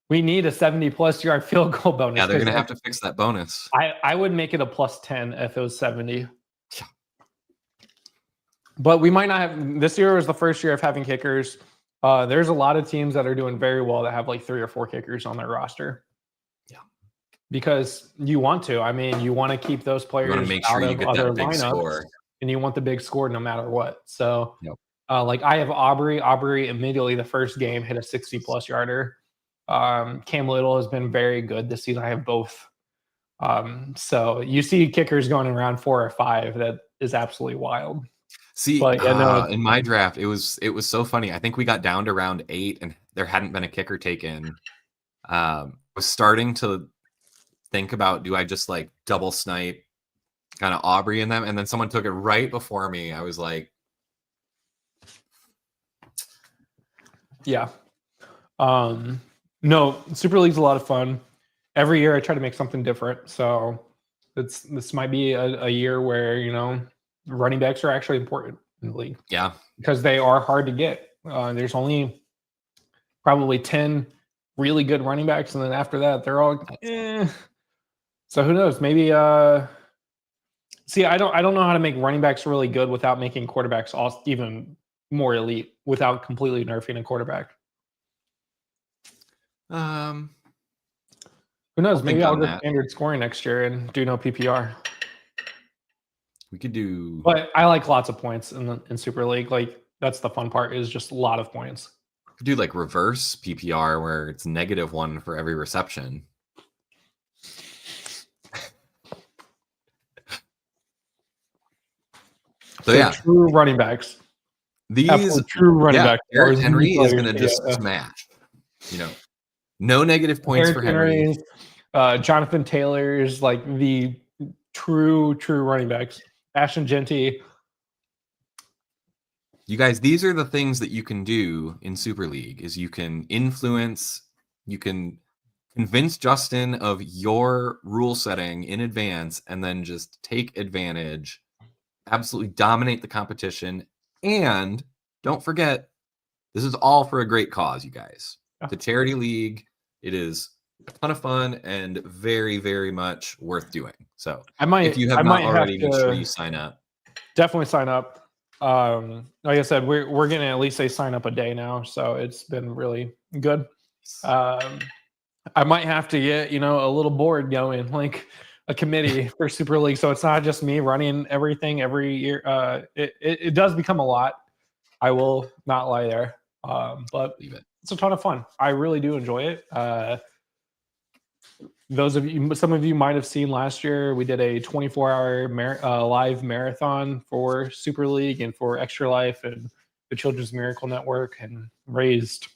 we need a 70-plus yard field goal bonus. Yeah, they're going to have to fix that bonus. I would make it a plus 10 if it was 70. Yeah. But we might not have – this year was the first year of having kickers. There's a lot of teams that are doing very well that have like 3 or 4 kickers on their roster. Yeah. Because you want to. I mean, you want to keep those players out of other lineups. And you want the big score no matter what. So, like I have Aubrey. Aubrey immediately the first game hit a 60-plus yarder. Cam Little has been very good this season. I have both. So you see kickers going in round 4 or 5. That is absolutely wild. See, in my draft, it was so funny. I think we got down to round 8 and there hadn't been a kicker taken. I was starting to think about, do I just like double snipe kind of Aubrey in them? And then someone took it right before me. I was like, yeah. No, Super League's a lot of fun. Every year I try to make something different. So this might be a year where, running backs are actually important in the league. Yeah. Because they are hard to get. There's only probably 10 really good running backs. And then after that, they're all, So who knows? Maybe, see, I don't know how to make running backs really good without making quarterbacks even more elite without completely nerfing a quarterback. Who knows? Maybe I'll go standard scoring next year and do no PPR. We could do, but I like lots of points in Super League. Like that's the fun part is just a lot of points. Could do like reverse PPR where it's -1 for every reception. So yeah, true running backs. these Absolute true running backs. Derrick Those Henry is players, going to just yeah. smash. You know, no negative points Derrick for Henry. Jonathan Taylor's like the true running backs. Ashton Genty. You guys, these are the things that you can do in Super League is you can influence, you can convince Justin of your rule setting in advance and then just take advantage, absolutely dominate the competition. And don't forget, this is all for a great cause, you guys. Yeah. The charity league, it is a ton of fun and very, very much worth doing. So if you have not already, make sure you sign up. Definitely sign up. Like I said, we're getting at least a sign up a day now, so it's been really good. I might have to get a little board going, like a committee for Super League, so it's not just me running everything every year. It does become a lot. I will not lie there, but it's a ton of fun. I really do enjoy it. Some of you might have seen last year, we did a 24-hour live marathon for Super League and for Extra Life and the Children's Miracle Network, and raised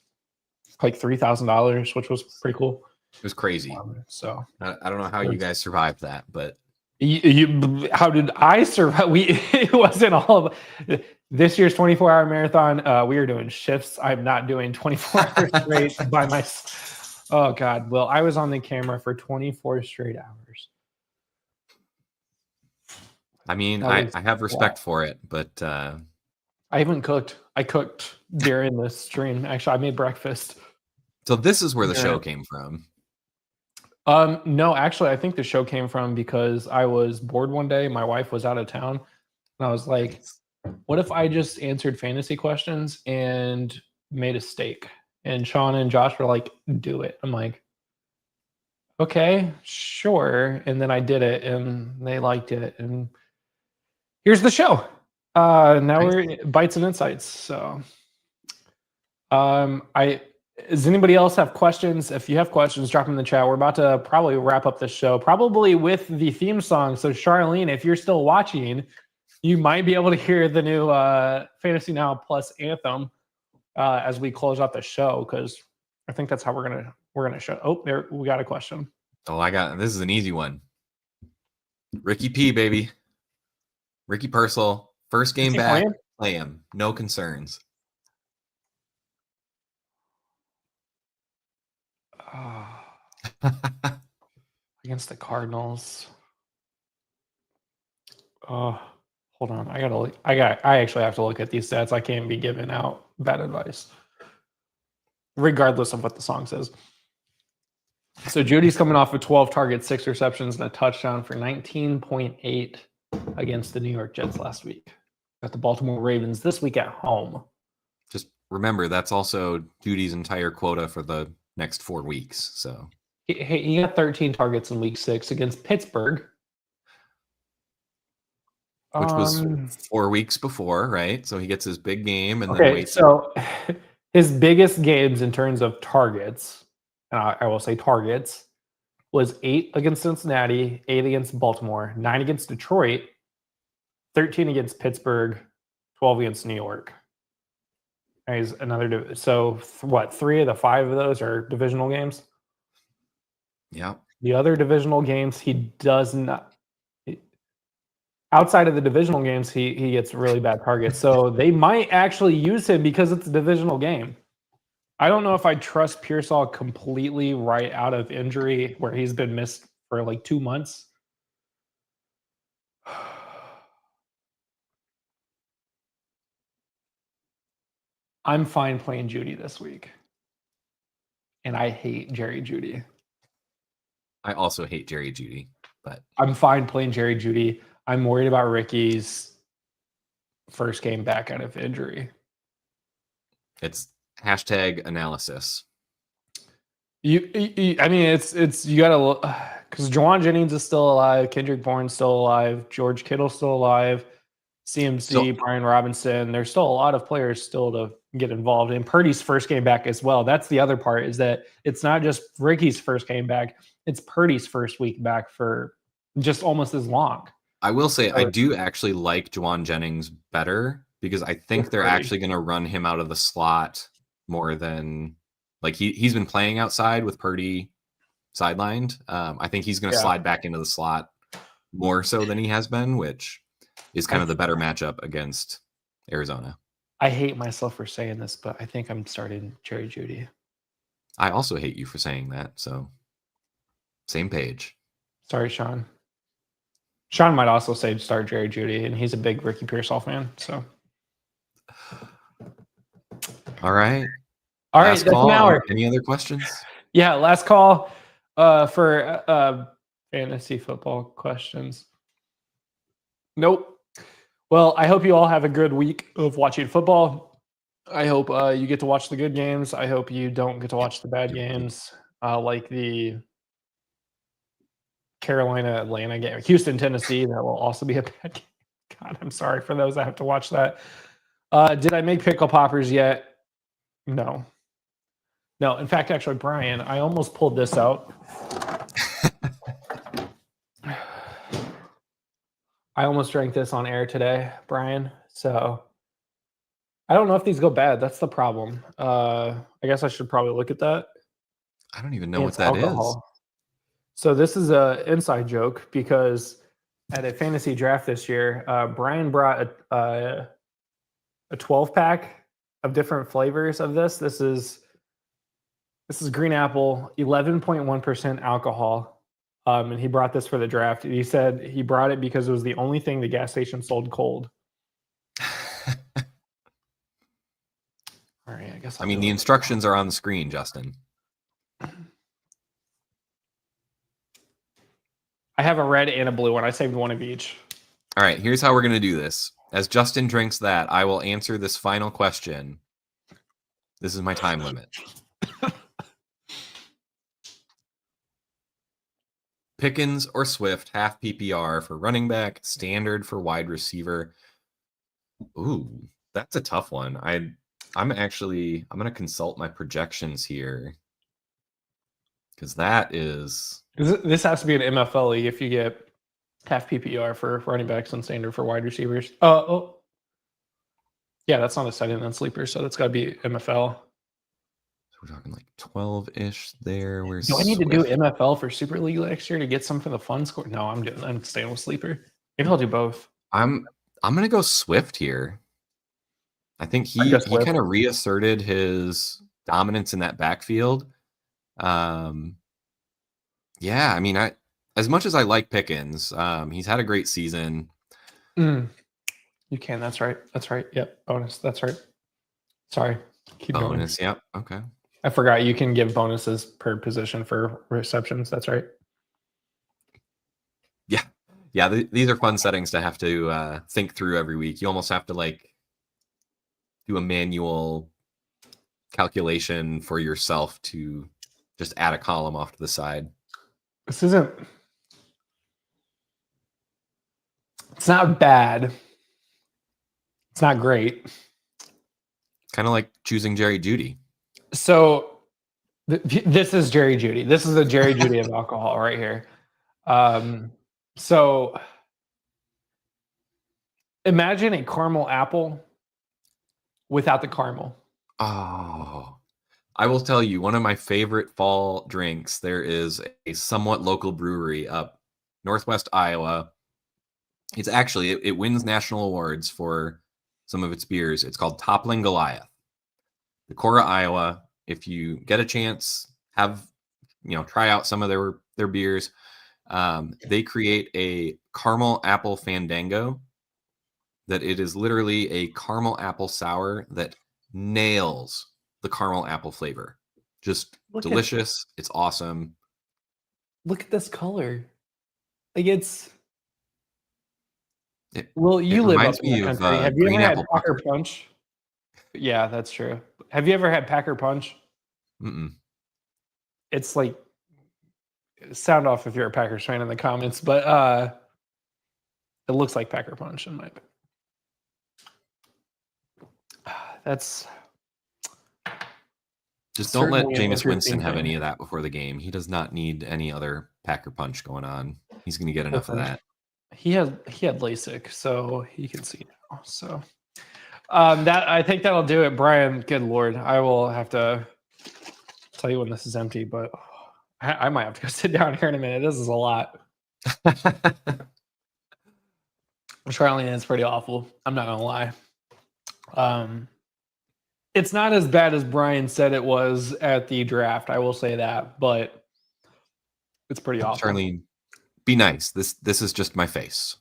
like $3,000, which was pretty cool. It was crazy. So I don't know how you guys survived that, but how did I survive? It wasn't all of this year's 24-hour marathon. We are doing shifts. I'm not doing 24 hours straight by myself. Oh God! Well, I was on the camera for 24 straight hours. I mean, I have respect for it, but I haven't cooked. I cooked during the stream. Actually, I made breakfast. So this is where the show came from. No, actually, I think the show came from because I was bored one day. My wife was out of town, and I was like, "What if I just answered fantasy questions and made a steak?" And Sean and Josh were like, "Do it." I'm like, "Okay, sure." And then I did it, and they liked it. And here's the show. Now we're Bites and Insights. So, does anybody else have questions? If you have questions, drop them in the chat. We're about to probably wrap up the show, probably with the theme song. So, Charlene, if you're still watching, you might be able to hear the new Fantasy Now Plus anthem as we close out the show, because I think that's how we're gonna show. Oh, there we got a question. Oh, this is an easy one. Ricky P, baby. Ricky Purcell, first game back, play him. No concerns. Against the Cardinals. Hold on. I actually have to look at these stats. I can't be giving out bad advice, regardless of what the song says. So Judy's coming off of 12 targets, 6 receptions, and a touchdown for 19.8 against the New York Jets last week. Got the Baltimore Ravens this week at home. Just remember, that's also Judy's entire quota for the next 4 weeks. So he got 13 targets in week 6 against Pittsburgh, which was 4 weeks before, right? So he gets his big game and then waits. So his biggest games in terms of targets, I will say targets, was 8 against Cincinnati, 8 against Baltimore, 9 against Detroit, 13 against Pittsburgh, 12 against New York. And he's another. So what? 3 of the 5 of those are divisional games. Yeah. The other divisional games, he does not. Outside of the divisional games, he gets really bad targets. So they might actually use him because it's a divisional game. I don't know if I trust Pearsall completely right out of injury where he's been missed for like 2 months. I'm fine playing Judy this week. And I hate Jerry Judy. I also hate Jerry Judy, but I'm fine playing Jerry Judy. I'm worried about Ricky's first game back out of injury. It's #analysis. You gotta look, because Juwan Jennings is still alive, Kendrick Bourne's still alive, George Kittle's still alive, CMC, Brian Robinson. There's still a lot of players still to get involved. And Purdy's first game back as well. That's the other part, is that it's not just Ricky's first game back, it's Purdy's first week back for just almost as long. I will say I do actually like Juwan Jennings better, because I think they're actually going to run him out of the slot more than like he's been playing outside with Purdy sidelined. I think he's going to slide back into the slot more so than he has been, which is kind of the better matchup against Arizona. I hate myself for saying this, but I think I'm starting Jerry Jeudy. I also hate you for saying that. So same page. Sorry, Sean. Sean might also say start Jerry Jeudy, and he's a big Ricky Pearsall fan. So, all right. That's an hour. Any other questions? Yeah, last call for fantasy football questions. Nope. Well, I hope you all have a good week of watching football. I hope you get to watch the good games. I hope you don't get to watch the bad games, like the Carolina-Atlanta game, Houston-Tennessee. That will also be a bad game. God, I'm sorry for those that have to watch that. Did I make pickle poppers yet? No. No. In fact, actually, Brian, I almost pulled this out. I almost drank this on air today, Brian. So I don't know if these go bad. That's the problem. I guess I should probably look at that. I don't even know what that is. So this is a inside joke, because at a fantasy draft this year, Brian brought a 12-pack of different flavors of this. This is green apple, 11.1% alcohol. And he brought this for the draft. He said he brought it because it was the only thing the gas station sold cold. All right, I guess. I mean, the instructions are on the screen, Justin. I have a red and a blue one. I saved one of each. All right, here's how we're going to do this. As Justin drinks that, I will answer this final question. This is my time limit. Pickens or Swift, half PPR for running back, standard for wide receiver. Ooh, that's a tough one. I'm going to consult my projections here, because that is. This has to be an MFL league if you get half PPR for running backs and standard for wide receivers. Yeah, that's not a setting on sleeper, so that's got to be MFL. We're talking like 12-ish there. Do I need to do MFL for Super League next year to get some for the fun score? No, I'm staying with sleeper. Maybe I'll do both. I'm gonna go Swift here. I think he kind of reasserted his dominance in that backfield. Yeah, I mean, as much as I like Pickens, he's had a great season. You can. That's right. Yep. Bonus. That's right. Sorry. Keep bonus. Going. Yep. Okay. I forgot you can give bonuses per position for receptions. That's right. Yeah. These are fun settings to have to think through every week. You almost have to like do a manual calculation for yourself to just add a column off to the side. It's not bad. It's not great. Kind of like choosing Jerry Jeudy. So this is Jerry Jeudy. This is a Jerry Jeudy of alcohol right here. So imagine a caramel apple without the caramel. Oh, I will tell you, one of my favorite fall drinks, there is a somewhat local brewery up Northwest Iowa. It's actually, it wins national awards for some of its beers. It's called Toppling Goliath. Decorah, Iowa. If you get a chance, try out some of their beers. They create a caramel apple fandango that it is literally a caramel apple sour that nails the caramel apple flavor. Just delicious. It's awesome. Look at this color. Like you live up in the country. Have you ever had Packer Punch? Yeah, that's true. Have you ever had Packer Punch? Mm-mm. It's like, sound off if you're a Packers fan in the comments, but it looks like Packer Punch in my opinion. Just don't let certainly an Jameis Winston interesting have thing. any of that before the game. He does not need any other Packer punch going on. He's going to get enough of that. He had LASIK, so he can see now. So that I think that'll do it, Brian. Good Lord, I will have to tell you when this is empty, but I might have to go sit down here in a minute. This is a lot. Charlene is pretty awful. I'm not gonna lie. It's not as bad as Brian said it was at the draft. I will say that, but it's pretty awful. Charlene, be nice. This is just my face.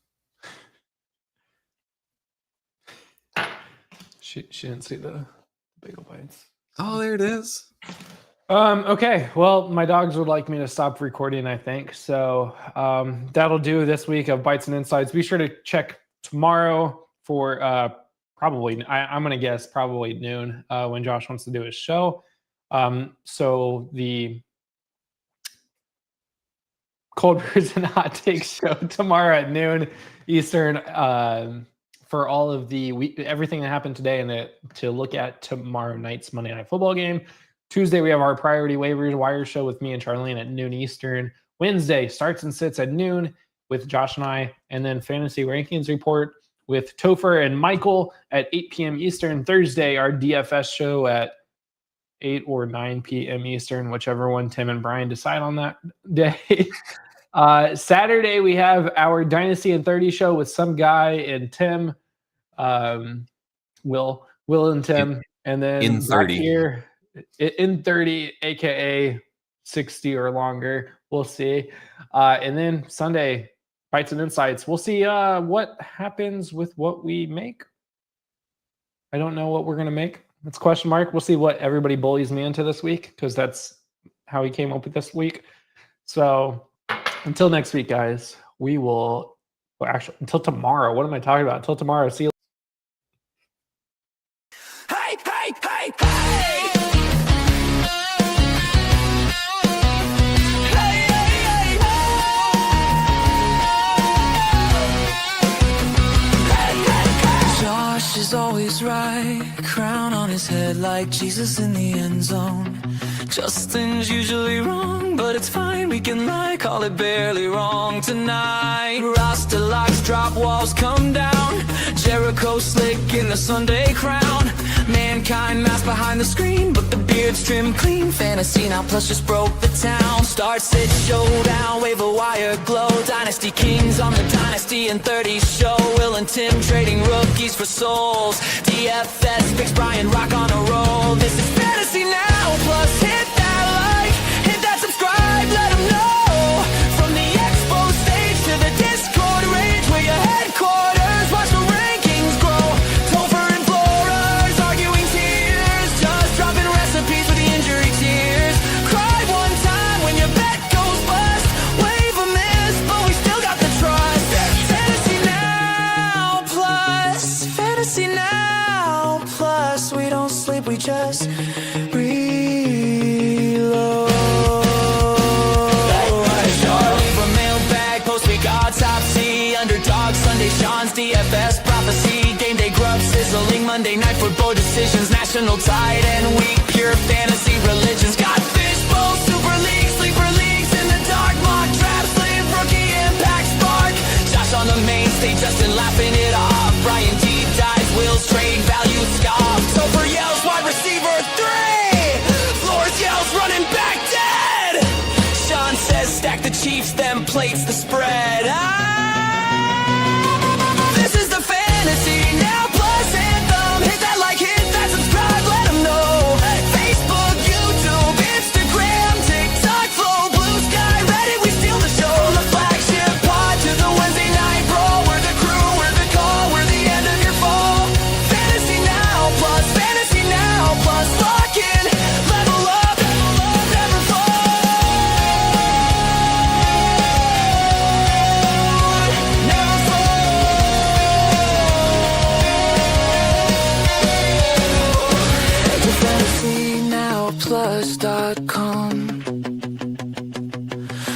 She didn't see the bagel bites. Oh, there it is. Okay, well, my dogs would like me to stop recording, I think. So that'll do this week of Bites and Insights. Be sure to check tomorrow for probably, I'm going to guess probably noon when Josh wants to do his show. So the Cold Brews and Hot Takes show tomorrow at noon Eastern for all of the everything that happened today and to look at tomorrow night's Monday Night Football game. Tuesday, we have our Priority Waivers Wire show with me and Charlene at noon Eastern. Wednesday, Starts and Sits at noon with Josh and I. And then Fantasy Rankings Report with Topher and Michael at 8 p.m. Eastern. Thursday, our DFS show at 8 or 9 p.m. Eastern, whichever one Tim and Brian decide on that day. Saturday, we have our Dynasty in 30 show with some guy and Tim, Will and Tim. And then in 30. Here, in 30, aka 60 or longer. We'll see. And then Sunday, Bites and Insights. We'll see what happens with what we make. I don't know what we're going to make. That's a question mark. We'll see what everybody bullies me into this week because that's how he came up with this week. So until next week, guys, we will actually until tomorrow. What am I talking about? Until tomorrow. See you. Hey, hey, hey, hey! Josh is always right, crown on his head like Jesus in the end zone. Justin's usually wrong, but it's fine, we can lie, call it barely wrong tonight. Rasta locks, drop walls come down, Jericho slick in the Sunday crown. Mankind masked behind the screen, but the beard's trimmed clean. Fantasy Now Plus just broke the town. Start, sit, showdown, waiver wire glow. Dynasty Kings on the Dynasty in 30 show. Will and Tim trading rookies for souls. DFS picks Brian Rock on a roll. This is Fantasy Now Plus. Hit that like, hit that subscribe, let them know. From the expo stage to the Discord range, where your headquarters, watch the rankings grow. Topher and Flores arguing tears, just dropping recipes for the injury tears. Cry one time when your bet goes bust, wave a miss, but we still got the trust. Fantasy Now Plus, Fantasy Now Plus. We don't sleep, we just reload. Charlie from Mailbag, Post-Week Autopsy, Underdog Sunday, Sean's DFS Prophecy, Game Day Grub Sizzling, Monday Night Football Decisions, National Tight End Week, Pure Fantasy Religions, got Fishbowl, Super League, Sleeper Leagues in the dark, Mock Draft, Slave, Rookie Impact Spark, Josh on the main stage, Justin laughing it off, Brian deep dives, Will's trade value scoff, Topher yells wide receiver 3, Flores yells running back dead, Sean says stack the Chiefs, then plates the spread. This is the Fantasy Now Plus anthem. Hit that like, hit that subscribe, let them know. Facebook, YouTube, Instagram, TikTok, Flow, Blue Sky, Reddit, we steal the show. From the flagship pod to the Wednesday night brawl. We're the crew, we're the call, we're the end of your fall. Fantasy Now Plus, Fantasy Now Plus. Lock in, level up, never fall. Never fall. Head to fantasynowplus.com.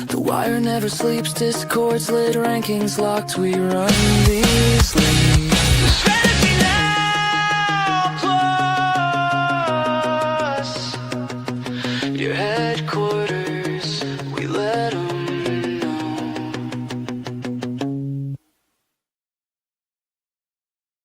The wire never sleeps, Discord's lit, rankings locked. We run these leagues.